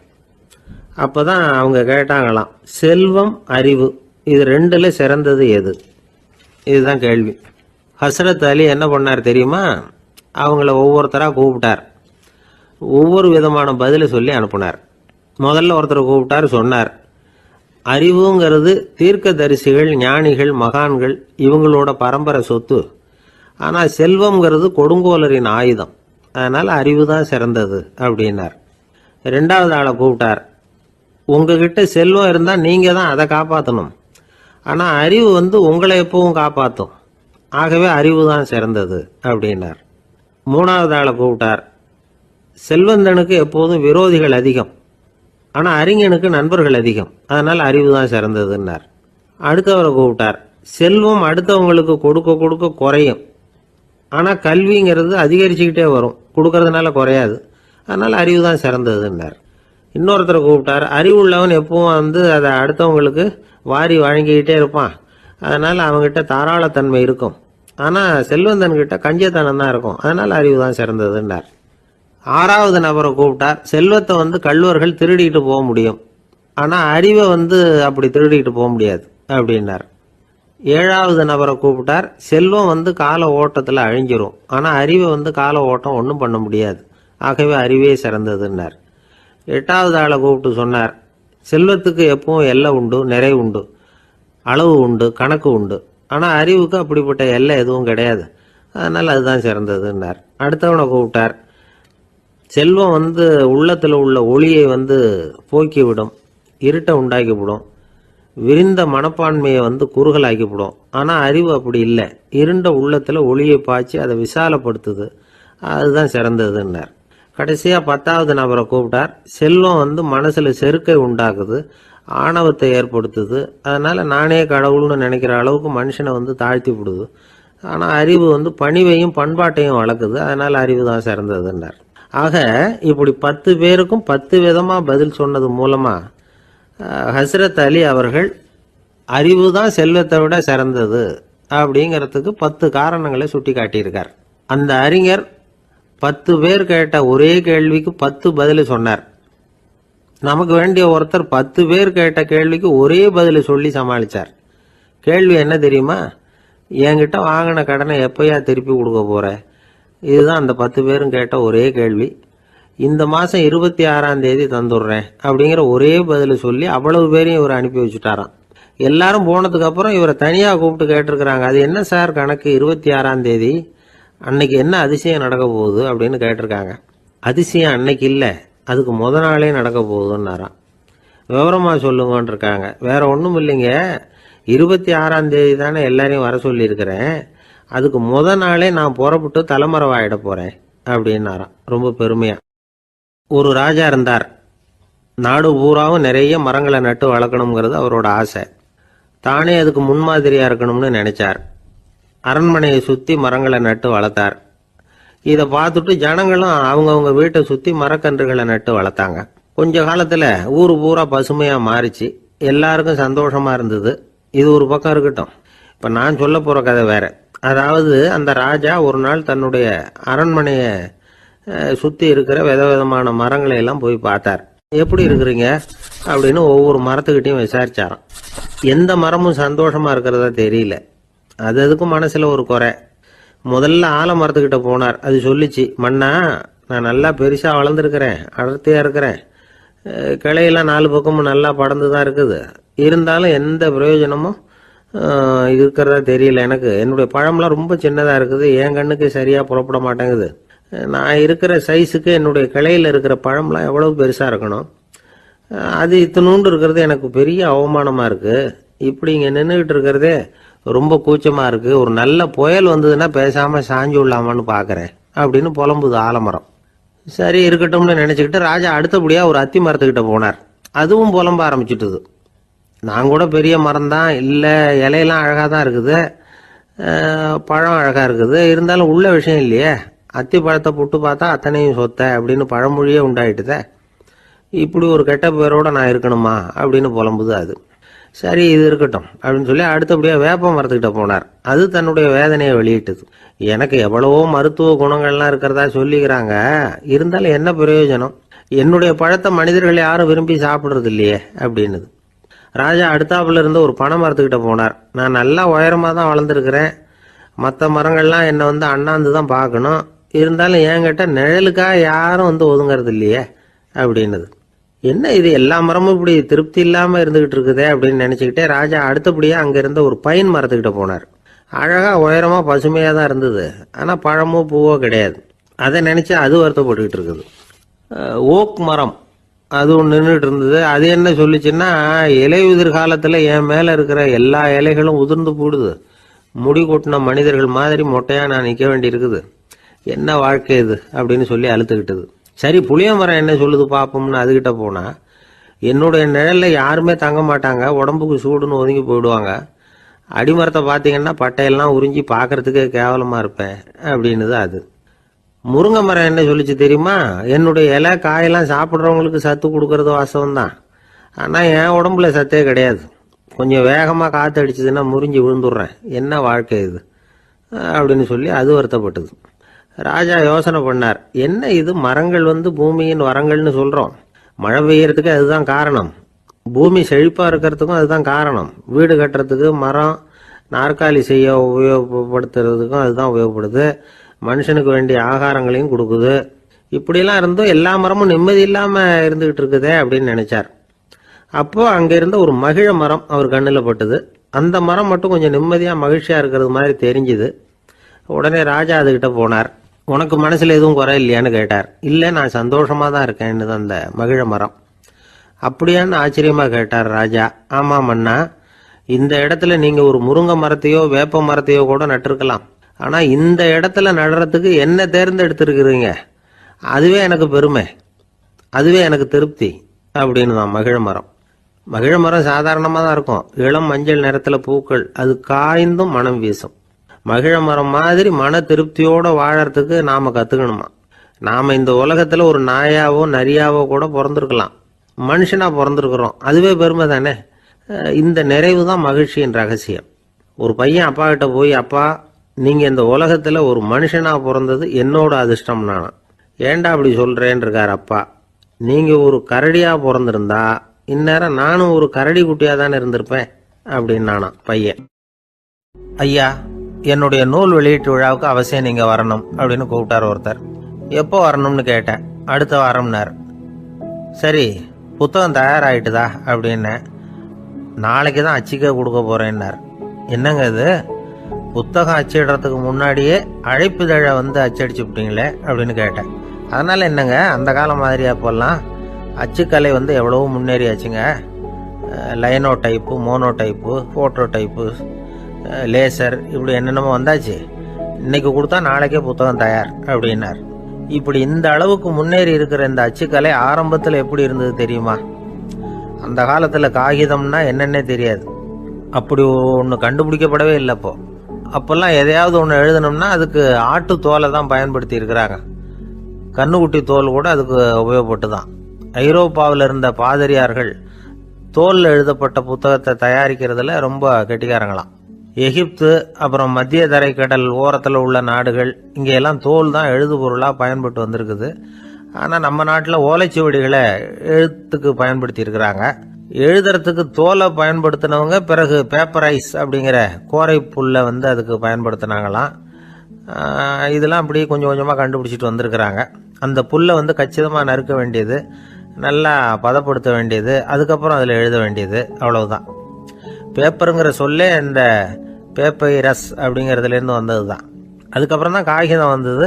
அப்போ தான் அவங்க கேட்டாங்களாம், செல்வம், அறிவு, இது 2ல் சிறந்தது எது? இதுதான் கேள்வி. ஹஸ்ரத் அலி என்ன பண்ணார் தெரியுமா? அவங்கள ஒவ்வொருத்தராக கூப்பிட்டார், ஒவ்வொரு விதமான பதிலை சொல்லி அனுப்புனார். முதல்ல ஒருத்தரை கூப்பிட்டார், சொன்னார், அறிவுங்கிறது தீர்க்க தரிசிகள், ஞானிகள், மகான்கள், இவங்களோட பரம்பரை சொத்து. ஆனால் செல்வம்ங்கிறது கொடுங்கோலரின் ஆயுதம், அதனால் அறிவு தான் சிறந்தது அப்படின்னார். ரெண்டாவது ஆளை கூப்பிட்டார். உங்ககிட்ட செல்வம் இருந்தால் நீங்கள் தான் அதை காப்பாற்றணும், ஆனால் அறிவு உங்களை எப்பவும் காப்பாற்றும், ஆகவே அறிவு தான் சிறந்தது அப்படின்னார். மூணாவது ஆளை கூப்பிட்டார். செல்வந்தனுக்கு எப்போதும் விரோதிகள் அதிகம், ஆனால் அறிஞனுக்கு நண்பர்கள் அதிகம், அதனால் அறிவு தான் சிறந்ததுன்னார். அடுத்தவரை கூப்பிட்டார். செல்வம் அடுத்தவங்களுக்கு கொடுக்க கொடுக்க குறையும், ஆனால் கல்விங்கிறது அதிகரிச்சுக்கிட்டே வரும், கொடுக்கறதுனால குறையாது, அதனால் அறிவு தான் சிறந்ததுன்னார். இன்னொருத்தரை கூப்பிட்டார். அறிவுள்ளவன் எப்பவும் அதை அடுத்தவங்களுக்கு வாரி வழங்கிக்கிட்டே இருப்பான், அதனால் அவங்ககிட்ட தாராளத்தன்மை இருக்கும், ஆனால் செல்வந்தன்கிட்ட கஞ்சத்தனம் தான் இருக்கும், அதனால் அறிவு தான் சிறந்ததுன்னார். ஆறாவது நபரை கூப்பிட்டார். செல்வத்தை கள்வர்கள் திருடிட்டு போக முடியும், ஆனால் அறிவை அப்படி திருடிட்டு போக முடியாது அப்படின்னார். ஏழாவது நபரை கூப்பிட்டார். செல்வம் கால ஓட்டத்தில் அழிஞ்சிரும், ஆனால் அறிவை கால ஓட்டம் ஒன்றும் பண்ண முடியாது, ஆகவே அறிவே சிறந்ததுன்னார். எட்டாவது ஆளை கூப்பிட்டு சொன்னார். செல்வத்துக்கு எப்பவும் எல்லை உண்டு, நிறை உண்டு, அளவு உண்டு, கணக்கு உண்டு, ஆனால் அறிவுக்கு அப்படிப்பட்ட எல்லை எதுவும் கிடையாது, அதனால் அதுதான் சிறந்ததுன்னார். அடுத்தவனை கூப்பிட்டார். செல்வம் உள்ளத்தில் உள்ள ஒளியை போக்கிவிடும், இருட்டை உண்டாக்கிவிடும், விரிந்த மனப்பான்மையை குறுகலாக்கிவிடும், ஆனால் அறிவு அப்படி இல்லை, இருண்ட உள்ளத்தில் ஒளியை பாய்ச்சி அதை விசாலப்படுத்துது, அதுதான் சிறந்ததுன்னார். கடைசியாக 10வது நபரை கூப்பிட்டார். செல்வம் மனசில் செருக்கை உண்டாக்குது, ஆணவத்தை ஏற்படுத்துது, அதனால் நானே கடவுள்னு நினைக்கிற அளவுக்கு மனுஷனை தாழ்த்தி விடுது, ஆனால் அறிவு பணிவையும் பண்பாட்டையும் வளர்க்குது, அதனால் அறிவு தான் சிறந்ததுன்னார். ஆக இப்படி 10 பேருக்கும் 10 விதமாக பதில் சொன்னது மூலமாக ஹஸ்ரத் அலி அவர்கள் அறிவு தான் செல்வத்தை விட சிறந்தது அப்படிங்கிறதுக்கு 10 காரணங்களை சுட்டி காட்டியிருக்கார். அந்த அறிஞர் 10 பேர் கேட்ட ஒரே கேள்விக்கு 10 பதில் சொன்னார். நமக்கு வேண்டிய ஒருத்தர் 10 பேர் கேட்ட கேள்விக்கு ஒரே பதில் சொல்லி சமாளித்தார். கேள்வி என்ன தெரியுமா? என்கிட்ட வாங்கின கடனை எப்பயா திருப்பி கொடுக்க போற? இதுதான் அந்த 10 பேரும் கேட்ட ஒரே கேள்வி. இந்த மாதம் 26ஆம் தேதி தந்துடுறேன் அப்படிங்கிற ஒரே பதில் சொல்லி அவ்வளவு பேரையும் இவர் அனுப்பி வச்சுட்டாராம். எல்லாரும் போனதுக்கு அப்புறம் இவரை தனியாக கூப்பிட்டு கேட்டிருக்கிறாங்க. அது என்ன சார் கணக்கு, 26ஆம் தேதி அன்னைக்கு என்ன அதிசயம் நடக்க போகுது அப்படின்னு கேட்டிருக்காங்க. அதிசயம் அன்னைக்கு இல்லை, அதுக்கு முத நாளே நடக்க போகுதுன்னாராம். விவரமாக சொல்லுங்கன்னு இருக்காங்க. வேற ஒன்றும் இல்லைங்க, 26ஆம் தேதி தானே எல்லாரையும் வர சொல்லியிருக்கிறேன், அதுக்கு முத நாளே நான் புறப்பட்டு தலைமறைவாயிட போகிறேன் அப்படின்னாராம் ரொம்ப பெருமையாக. ஒரு ராஜா இருந்தார். நாடு பூராவும் நிறைய மரங்களை நட்டு வளர்க்கணுங்கிறது அவரோட ஆசை. தானே அதுக்கு முன்மாதிரியாக இருக்கணும்னு நினைச்சார். அரண்மனையை சுற்றி மரங்களை நட்டு வளர்த்தார். இதை பார்த்துட்டு ஜனங்களும் அவங்கவுங்க வீட்டை சுற்றி மரக்கன்றுகளை நட்டு வளர்த்தாங்க. கொஞ்ச காலத்தில் ஊர் பூரா பசுமையாக மாறிச்சு. எல்லாருக்கும் சந்தோஷமாக இருந்தது. இது ஒரு பக்கம் இருக்கட்டும், இப்போ நான் சொல்ல போகிற கதை வேற. அதாவது அந்த ராஜா ஒரு நாள் தன்னுடைய அரண்மனையை சுற்றி இருக்கிற விதவிதமான மரங்களை எல்லாம் போய் பார்த்தார். எப்படி இருக்கிறீங்க அப்படின்னு ஒவ்வொரு மரத்துக்கிட்டையும் விசாரிச்சாராம். எந்த மரமும் சந்தோஷமாக இருக்கிறதா தெரியல. அதுக்கும் மனசில் ஒரு குறை. முதல்ல ஆலமரத்துக்கிட்ட போனார். அது சொல்லிச்சு, மண்ணா நான் நல்லா பெருசாக வளர்ந்துருக்கிறேன், அடர்த்தியாக இருக்கிறேன், கிளையெல்லாம் 4 பக்கமும் நல்லா படர்ந்து தான் இருக்குது, இருந்தாலும் எந்த பிரயோஜனமும் இருக்கிறதா தெரியல எனக்கு. என்னுடைய பழம்லாம் ரொம்ப சின்னதாக இருக்குது, என் கண்ணுக்கு சரியாக புறப்பட மாட்டேங்குது. நான் இருக்கிற சைஸுக்கு என்னுடைய கிளையில் இருக்கிற பழம்லாம் எவ்வளவு பெருசாக இருக்கணும், அது இத்தினூண்டு இருக்கிறது எனக்கு பெரிய அவமானமாக இருக்குது. இப்படி இங்கே நின்றுக்கிட்டு இருக்கிறதே ரொம்ப கூச்சமாக இருக்குது. ஒரு நல்ல புயல் வந்ததுன்னா பேசாமல் சாஞ்சு விடலாமான்னு பார்க்குறேன் அப்படின்னு புலம்புது ஆலமரம். சரி இருக்கட்டும்னு நினச்சிக்கிட்டு ராஜா அடுத்தபடியாக ஒரு அத்தி மரத்துக்கிட்ட போனார். அதுவும் புலம்ப ஆரம்பிச்சுட்டுது. நான் கூட பெரிய மரம் தான், இல்லை இலையெல்லாம் அழகாக தான் இருக்குது, பழம் அழகாக இருக்குது, இருந்தாலும் உள்ள விஷயம் இல்லையே, அத்தி பழத்தை புட்டு பார்த்தா அத்தனையும் சொத்த அப்படின்னு பழமொழியே உண்டாயிட்டுதே, இப்படி ஒரு கெட்ட பேரோட நான் இருக்கணுமா அப்படின்னு புலம்புது அது. சரி இது இருக்கட்டும் அப்படின்னு சொல்லி அடுத்தபடியாக வேப்ப மரத்துக்கிட்ட போனார். அது தன்னுடைய வேதனையை வெளியிட்டது. எனக்கு எவ்வளவோ மருத்துவ குணங்கள்லாம் இருக்கிறதா சொல்லிக்கிறாங்க, இருந்தாலும் என்ன பிரயோஜனம், என்னுடைய பழத்தை மனிதர்கள் யாரும் விரும்பி சாப்பிட்றது இல்லையே அப்படின்னுது. ராஜா அடுத்தாப்புல இருந்து ஒரு பனை மரத்துக்கிட்ட போனார். நான் நல்லா உயரமாக தான் வளர்ந்துருக்கிறேன், மற்ற மரங்கள்லாம் என்னை அண்ணாந்து தான் பார்க்கணும், இருந்தாலும் என்கிட்ட நிழலுக்காக யாரும் ஒதுங்கிறது இல்லையே அப்படின்னுது. என்ன இது எல்லா மரமும் இப்படி திருப்தி இல்லாமல் இருந்துகிட்டு இருக்குதே அப்படின்னு நினச்சிக்கிட்டே ராஜா அடுத்தபடியாக அங்கே இருந்த ஒரு பைன் மரத்துக்கிட்ட போனார். அழகாக உயரமாக பசுமையாக தான் இருந்தது. ஆனால் பழமோ பூவோ கிடையாது. அதை நினச்சி அது வருத்தப்பட்டுக்கிட்டு இருக்குது. ஓக் மரம் அது ஒன்று நின்றுட்டு இருந்தது. அது என்ன சொல்லிச்சுன்னா, இலையுதிர் காலத்தில் என் மேலே இருக்கிற எல்லா இலைகளும் உதிர்ந்து போடுது, முடி கொட்டின மனிதர்கள் மாதிரி மொட்டையாக நான் நிற்க வேண்டி இருக்குது, என்ன வாழ்க்கை இது அப்படின்னு சொல்லி அழுத்துக்கிட்டது. சரி, புளிய மரம் என்ன சொல்லுது பார்ப்போம்னு அதுகிட்ட போனால், என்னுடைய நிழலில் யாருமே தங்க மாட்டாங்க, உடம்புக்கு சூடுன்னு ஒதுங்கி போயிடுவாங்க, அடிமரத்தை பார்த்தீங்கன்னா பட்டையெல்லாம் உறிஞ்சி பார்க்கறதுக்கே கேவலமாக இருப்பேன் அப்படின்னுது அது. முருங்கை மரம் என்ன சொல்லிச்சு தெரியுமா, என்னுடைய இலை காயெல்லாம் சாப்பிட்றவங்களுக்கு சத்து கொடுக்கறது வாசம்தான், ஆனால் என் உடம்புல சத்தே கிடையாது, கொஞ்சம் வேகமாக காற்று அடிச்சதுன்னா முறிஞ்சி விழுந்துடுறேன், என்ன வாழ்க்கை இது அப்படின்னு சொல்லி அது வருத்தப்பட்டது. ராஜா யோசனை பண்ணார், என்ன இது மரங்கள் பூமியின் வரங்கள்னு சொல்கிறோம், மழை பெய்யறதுக்கு அதுதான் காரணம், பூமி செழிப்பாக இருக்கிறதுக்கும் அதுதான் காரணம், வீடு கட்டுறதுக்கு மரம், நாற்காலி செய்ய உபயோகப்படுத்துறதுக்கும் அதுதான் உபயோகப்படுது, மனுஷனுக்கு வேண்டிய ஆகாரங்களையும் கொடுக்குது, இப்படிலாம் இருந்தும் எல்லா மரமும் நிம்மதி இல்லாமல் இருந்துகிட்டு இருக்குதே அப்படின்னு நினைச்சார். அப்போ அங்கே இருந்த ஒரு மகிழ மரம் அவர் கண்ணில் பட்டுது. அந்த மரம் மட்டும் கொஞ்சம் நிம்மதியாக மகிழ்ச்சியாக இருக்கிறது மாதிரி தெரிஞ்சுது. உடனே ராஜா அதுகிட்ட போனார். உனக்கு மனசில் எதுவும் குறை இல்லையான்னு கேட்டார். இல்லை, நான் சந்தோஷமாக தான் இருக்கேன்னு தான் அந்த மகிழ மரம். அப்படியான்னு ஆச்சரியமாக கேட்டார் ராஜா. ஆமாம் மன்னா, இந்த இடத்துல நீங்கள் ஒரு முருங்கை மரத்தையோ வேப்ப மரத்தையோ கூட நட்டிருக்கலாம், ஆனால் இந்த இடத்துல நடுறதுக்கு என்ன தேர்ந்தெடுத்திருக்கிறீங்க, அதுவே எனக்கு பெருமை, அதுவே எனக்கு திருப்தி அப்படின்னு தான் மகிழ மரம். மகிழ மரம் சாதாரணமாக தான் இருக்கும், இளம் மஞ்சள் நிறத்தில் பூக்கள், அது காய்ந்தும் மனம் வீசும். மகிழ மரம் மாதிரி மன திருப்தியோடு வாழறதுக்கு நாம் கற்றுக்கணுமா. நாம் இந்த உலகத்தில் ஒரு நாயாவோ நரியாவோ கூட பிறந்திருக்கலாம், மனுஷனாக பிறந்திருக்கிறோம், அதுவே பெருமை தானே. இந்த நிறைவு தான் மகிழ்ச்சியின் ரகசியம். ஒரு பையன் அப்பா கிட்ட போய், அப்பா நீங்கள் இந்த உலகத்தில் ஒரு மனுஷனாக பிறந்தது என்னோட அதிர்ஷ்டம் நானா. ஏண்டா அப்படி சொல்கிறேன்னு இருக்கார் அப்பா. நீங்கள் ஒரு கரடியாக பிறந்திருந்தா இந்நேரம் நானும் ஒரு கரடி குட்டியாக தானே இருந்திருப்பேன் அப்படின்னு நானா பையன். ஐயா, என்னுடைய நூல் வெளியீட்டு விழாவுக்கு அவசியம் நீங்கள் வரணும் அப்படின்னு கூப்பிட்டார் ஒருத்தர். எப்போ வரணும்னு கேட்டேன். அடுத்த வாரம்னார். சரி, புத்தகம் தயாராகிட்டுதா அப்படின்னு. நாளைக்கு தான் அச்சிக்க கொடுக்க போகிறேன்னார். என்னங்க இது, புத்தகம் அச்சிடுறதுக்கு முன்னாடியே அழைப்புதழை அச்சடிச்சு விட்டீங்களே அப்படின்னு கேட்டேன். அதனால் என்னங்க, அந்த காலம் மாதிரி அப்போல்லாம் அச்சுக்கலை எவ்வளவோ முன்னேறியாச்சுங்க. Linotype, monotype, phototype, laser, இப்படி என்னென்னமோ வந்தாச்சு. இன்னைக்கு கொடுத்தா நாளைக்கே புத்தகம் தயார் அப்படின்னார். இப்படி இந்த அளவுக்கு முன்னேறி இருக்கிற இந்த அச்சுக்கலை ஆரம்பத்தில் எப்படி இருந்தது தெரியுமா? அந்த காலத்தில் காகிதம்னா என்னன்னே தெரியாது, அப்படி ஒன்று கண்டுபிடிக்கப்படவே இல்லை. அப்போல்லாம் எதையாவது ஒன்று எழுதணும்னா அதுக்கு ஆட்டு தோலை தான் பயன்படுத்தி இருக்கிறாங்க. கண்ணுக்குட்டி தோல் கூட அதுக்கு உபயோகப்பட்டு தான். ஐரோப்பாவில் இருந்த பாதிரியார்கள் தோலில் எழுதப்பட்ட புத்தகத்தை தயாரிக்கிறதுல ரொம்ப கெட்டிக்காரங்களாம். எகிப்து, அப்புறம் மத்திய தரைக்கடல் ஓரத்தில் உள்ள நாடுகள், இங்கெல்லாம் தோல் தான் எழுது பொருளாக பயன்பட்டு வந்திருக்குது. ஆனால் நம்ம நாட்டில் ஓலைச்சுவடிகளை எழுத்துக்கு பயன்படுத்தி இருக்கிறாங்க. எழுதுறதுக்கு தோலை பயன்படுத்தினவங்க பிறகு பேப்பரைஸ் அப்படிங்கிற கோரை புல்லை அதுக்கு பயன்படுத்தினாங்களாம். இதெல்லாம் அப்படி கொஞ்சம் கொஞ்சமாக கண்டுபிடிச்சிட்டு வந்திருக்கிறாங்க. அந்த புல்லை கச்சிதமாக நறுக்க வேண்டியது, நல்லா பதப்படுத்த வேண்டியது, அதுக்கப்புறம் அதில் எழுத வேண்டியது, அவ்வளவுதான். பேப்பருங்கிற சொல்லே இந்த பேப்பைரஸ் அப்படிங்கிறதுலேருந்து வந்தது தான். அதுக்கப்புறம் தான் காகிதம் வந்தது.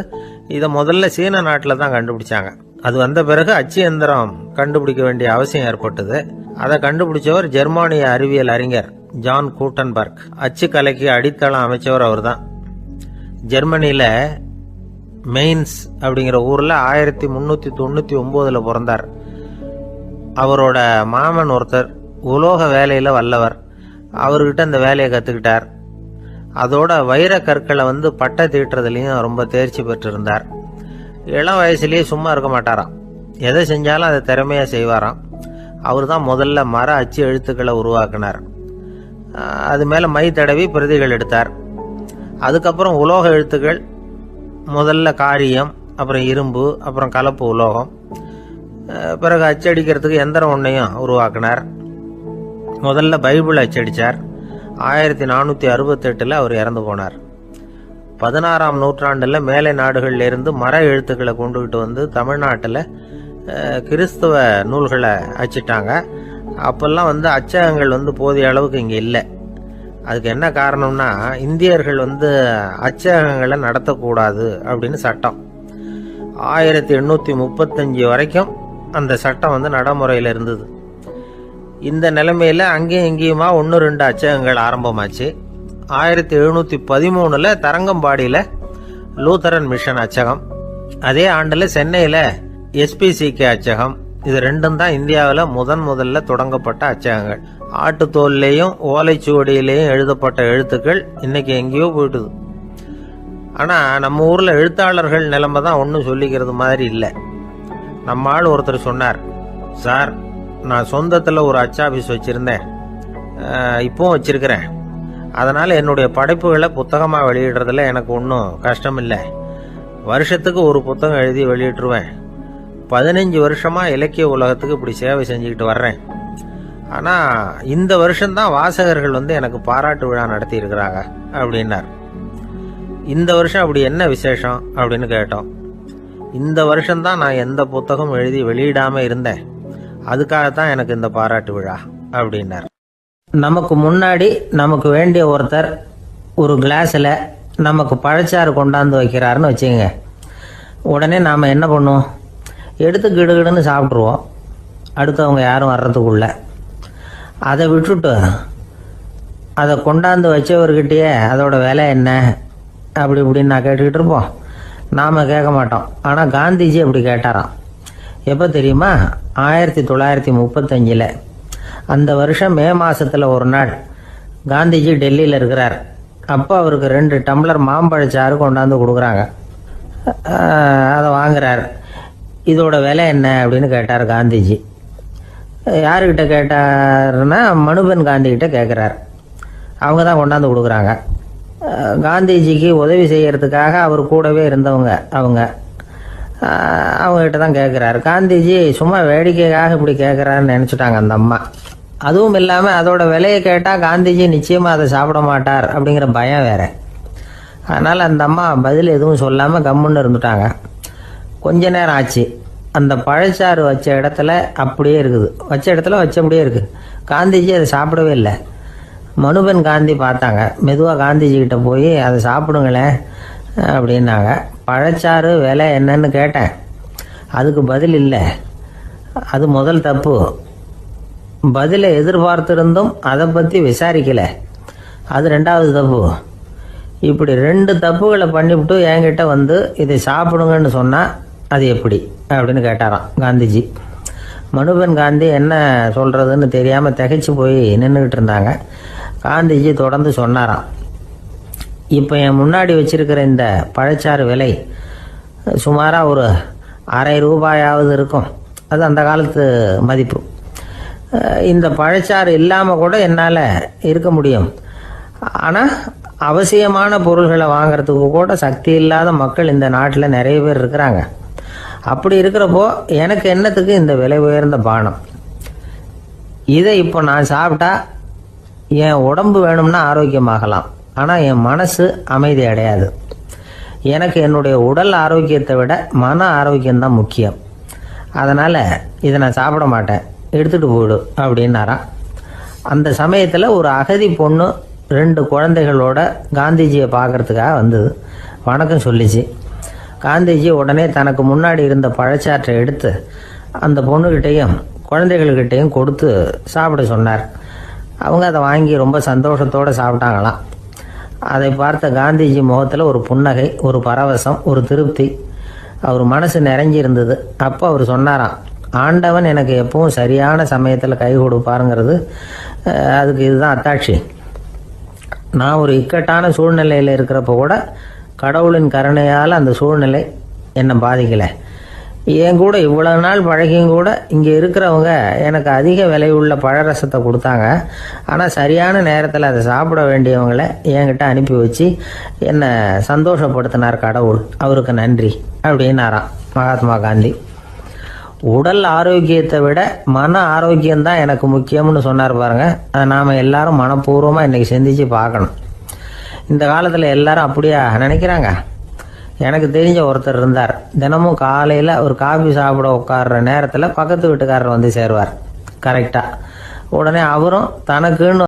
இதை முதல்ல சீன நாட்டில் தான் கண்டுபிடிச்சாங்க. அது வந்த பிறகு அச்சு எந்திரம் கண்டுபிடிக்க வேண்டிய அவசியம் ஏற்பட்டது. அதை கண்டுபிடிச்சவர் ஜெர்மானிய அறிவியல் அறிஞர் ஜான் கூட்டன்பர்க். அச்சு கலைக்கு அடித்தளம் அமைச்சவர் அவர் தான். ஜெர்மனியில் மெயின்ஸ் அப்படிங்கிற ஊரில் 1399 பிறந்தார். அவரோட மாமன் ஒருத்தர் உலோக வேலையில் வல்லவர். அவர்கிட்ட அந்த வேலையை கற்றுக்கிட்டார். அதோட வைர கற்களை பட்டை தீட்டுறதுலையும் ரொம்ப தேர்ச்சி பெற்றிருந்தார். இளம் வயசுலேயே சும்மா இருக்க மாட்டாராம், எதை செஞ்சாலும் அதை திறமையாக செய்வாராம். அவர் தான் முதல்ல மர அச்சு எழுத்துக்களை உருவாக்கினார். அது மேலே மை தடவி பிரதிகள் எடுத்தார். அதுக்கப்புறம் உலோக எழுத்துக்கள், முதல்ல காரியம், அப்புறம் இரும்பு, அப்புறம் கலப்பு உலோகம், பிறகு அச்சடிக்கிறதுக்கு எந்திரம் ஒன்றையும் உருவாக்கினார். முதல்ல பைபிள் அச்சடித்தார். 1468 அவர் இறந்து போனார். 16ஆம் நூற்றாண்டில் மேலை நாடுகளிலிருந்து மர எழுத்துக்களை கொண்டுகிட்டு தமிழ்நாட்டில் கிறிஸ்தவ நூல்களை அச்சிட்டாங்க. அப்போல்லாம் அச்சகங்கள் போதிய அளவுக்கு இங்கே இல்லை. அதுக்கு என்ன காரணம்னா, இந்தியர்கள் அச்சகங்களை நடத்தக்கூடாது அப்படின்னு சட்டம். 1835 வரைக்கும் அந்த சட்டம் நடைமுறையில் இருந்தது. இந்த நிலைமையில் அங்கேயும் இங்கேயுமா 1-2 அச்சகங்கள் ஆரம்பமாச்சு. 1713 தரங்கம்பாடியில் லூத்தரன் மிஷன் அச்சகம், அதே ஆண்டில் சென்னையில் SPCK அச்சகம். இது ரெண்டும் தான் இந்தியாவில் முதல்ல தொடங்கப்பட்ட அச்சகங்கள். ஆட்டுத்தோல்லையும் ஓலைச்சுவடியிலையும் எழுதப்பட்ட எழுத்துக்கள் இன்னைக்கு எங்கேயோ போயிட்டுது. ஆனால் நம்ம ஊரில் எழுத்தாளர்கள் நிலைமை தான் ஒன்றும் சொல்லிக்கிறது மாதிரி இல்லை. நம்ம ஆள் ஒருத்தர் சொன்னார், சார் நான் சொந்தத்தில் ஒரு அச்சாபீஸ் வச்சுருந்தேன், இப்போவும் வச்சுருக்கிறேன். அதனால் என்னுடைய படைப்புகளை புத்தகமாக வெளியிடுறதுல எனக்கு ஒன்றும் கஷ்டம் இல்லை. வருஷத்துக்கு ஒரு புத்தகம் எழுதி வெளியிட்டுருவேன். 15 வருஷமாக இலக்கிய உலகத்துக்கு இப்படி சேவை செஞ்சுக்கிட்டு வர்றேன். ஆனால் இந்த வருஷம்தான் வாசகர்கள் எனக்கு பாராட்டு விழா நடத்தி இருக்கிறாங்க அப்படின்னார். இந்த வருஷம் அப்படி என்ன விசேஷம் அப்படின்னு கேட்டோம். இந்த வருஷம்தான் நான் எந்த புத்தகம் எழுதி வெளியிடாமல் இருந்தேன், அதுக்காகத்தான் எனக்கு இந்த பாராட்டு விழா அப்படின்னார். நமக்கு முன்னாடி நமக்கு வேண்டிய ஒருத்தர் ஒரு கிளாஸில் நமக்கு பழச்சாறு கொண்டாந்து வைக்கிறாருன்னு வச்சுக்கோங்க. உடனே நாம் என்ன பண்ணுவோம்? எடுத்து கிடுகிடுன்னு சாப்பிட்ருவோம், அடுத்தவங்க யாரும் வர்றதுக்குள்ள. அதை விட்டுட்டு அதை கொண்டாந்து வச்சவர்கிட்டயே அதோட விலை என்ன அப்படி இப்படின்னு நான் கேட்டுக்கிட்டு இருப்போம். நாம் கேட்க மாட்டோம். ஆனால் காந்திஜி அப்படி கேட்டாராம். எப்போ தெரியுமா? 1935. அந்த வருஷம் மே மாதத்தில் ஒரு நாள் காந்திஜி டெல்லியில் இருக்கிறார். அப்போ அவருக்கு 2 டம்ளர் மாம்பழச்சாறு கொண்டாந்து கொடுக்குறாங்க. அதை வாங்குறார். இதோட விலை என்ன அப்படின்னு கேட்டார் காந்திஜி. யாருக்கிட்ட கேட்டாருன்னா மனுபென் காந்திகிட்ட கேட்குறார். அவங்க தான் கொண்டாந்து கொடுக்குறாங்க. காந்திஜிக்கு உதவி செய்கிறதுக்காக அவர் கூடவே இருந்தவங்க அவங்ககிட்ட தான் கேட்குறாரு. காந்திஜி சும்மா வேடிக்கைக்காக இப்படி கேட்குறாருன்னு நினச்சிட்டாங்க அந்த அம்மா. அதுவும் இல்லாமல் அதோட விலையை கேட்டால் காந்திஜி நிச்சயமாக அதை சாப்பிட மாட்டார் அப்படிங்கிற பயம் வேறு. அதனால் அந்த அம்மா பதில் எதுவும் சொல்லாமல் கம்முன்னு இருந்துட்டாங்க. கொஞ்ச நேரம் ஆச்சு. அந்த பழச்சாறு வச்ச இடத்துல அப்படியே இருக்குது, வச்ச இடத்துல வச்சபடியே இருக்குது. காந்திஜி அதை சாப்பிடவே இல்லை. மனுபென் காந்தி பார்த்தாங்க. மெதுவாக காந்திஜி கிட்ட போய் அதை சாப்பிடுங்களேன் அப்படின்னாங்க. பழச்சாறு விலை என்னன்னு கேட்டேன், அதுக்கு பதில் இல்லை. அது முதல் தப்பு. பதிலை எதிர்பார்த்திருந்தும் அதை பற்றி விசாரிக்கலை, அது 2வது தப்பு. இப்படி 2 தப்புகளை பண்ணிவிட்டு என்கிட்ட இதை சாப்பிடுங்கன்னு சொன்னால் அது எப்படி அப்படின்னு கேட்டாராம் காந்திஜி. மனுபென் காந்தி என்ன சொல்கிறதுன்னு தெரியாமல் திகைச்சு போய் நின்றுக்கிட்டு இருந்தாங்க. காந்திஜி தொடர்ந்து சொன்னாராம், இப்போ என் முன்னாடி வச்சிருக்கிற இந்த பழச்சாறு விலை சுமாராக ஒரு அரை ரூபாயாவது இருக்கும். அது அந்த காலத்து மதிப்பு. இந்த பழச்சாறு இல்லாமல் கூட என்னால் இருக்க முடியும். ஆனால் அவசியமான பொருள்களை வாங்கிறதுக்கு கூட சக்தி இல்லாத மக்கள் இந்த நாட்டில் நிறைய பேர் இருக்கிறாங்க. அப்படி இருக்கிறப்போ எனக்கு என்னத்துக்கு இந்த விலை உயர்ந்த பானம்? இதை இப்போ நான் சாப்பிட்டா என் உடம்பு வேணும்னா ஆரோக்கியமாகலாம், ஆனால் என் மனசு அமைதி அடையாது. எனக்கு என்னுடைய உடல் ஆரோக்கியத்தை விட மன ஆரோக்கியம்தான் முக்கியம். அதனால் இதை நான் சாப்பிட மாட்டேன், எடுத்துகிட்டு போயிடு அப்படின்னாராம். அந்த சமயத்தில் ஒரு அகதி பொண்ணு 2 குழந்தைகளோட காந்திஜியை பார்க்கறதுக்காக வந்தது. வணக்கம் சொல்லிச்சு. காந்திஜி உடனே தனக்கு முன்னாடி இருந்த பழச்சாற்றை எடுத்து அந்த பொண்ணுக்கிட்டையும் குழந்தைகள்கிட்டையும் கொடுத்து சாப்பிட சொன்னார். அவங்க அதை வாங்கி ரொம்ப சந்தோஷத்தோடு சாப்பிட்டாங்களாம். அதை பார்த்த காந்திஜி முகத்தில் ஒரு புன்னகை, ஒரு பரவசம், ஒரு திருப்தி. அவர் மனசு நிறைஞ்சி இருந்தது. அப்போ அவர் சொன்னாராம், ஆண்டவன் எனக்கு எப்பவும் சரியான சமயத்தில் கை கொடுப்பாருங்கிறது அதுக்கு இதுதான் அத்தாட்சி. நான் ஒரு இக்கட்டான சூழ்நிலையில் இருக்கிறப்ப கூட கடவுளின் கருணையால் அந்த சூழ்நிலை என்னை பாதிக்கலை. என் கூட இவ்வளவு நாள் பழகியும் கூட இங்கே இருக்கிறவங்க எனக்கு அதிக விலை உள்ள பழரசத்தை கொடுத்தாங்க. ஆனால் சரியான நேரத்தில் அதை சாப்பிட வேண்டியவங்களை என்கிட்ட அனுப்பி வச்சு என்னை சந்தோஷப்படுத்தினார் கடவுள், அவருக்கு நன்றி அப்படின்னாராம் மகாத்மா காந்தி. உடல் ஆரோக்கியத்தை விட மன ஆரோக்கியம்தான் எனக்கு முக்கியம்னு சொன்னார் பாருங்க. அதை நாம் எல்லாரும் மனப்பூர்வமாக இன்றைக்கி சிந்திச்சு பார்க்கணும். இந்த காலத்தில் எல்லாரும் அப்படியா நினைக்கிறாங்க? எனக்கு தெரிஞ்ச ஒருத்தர் இருந்தார். தினமும் காலையில் ஒரு காஃபி சாப்பிட உட்கார்ற நேரத்தில் பக்கத்து வீட்டுக்காரர் வந்து சேருவார் கரெக்டாக. உடனே அவரும் தனக்குன்னு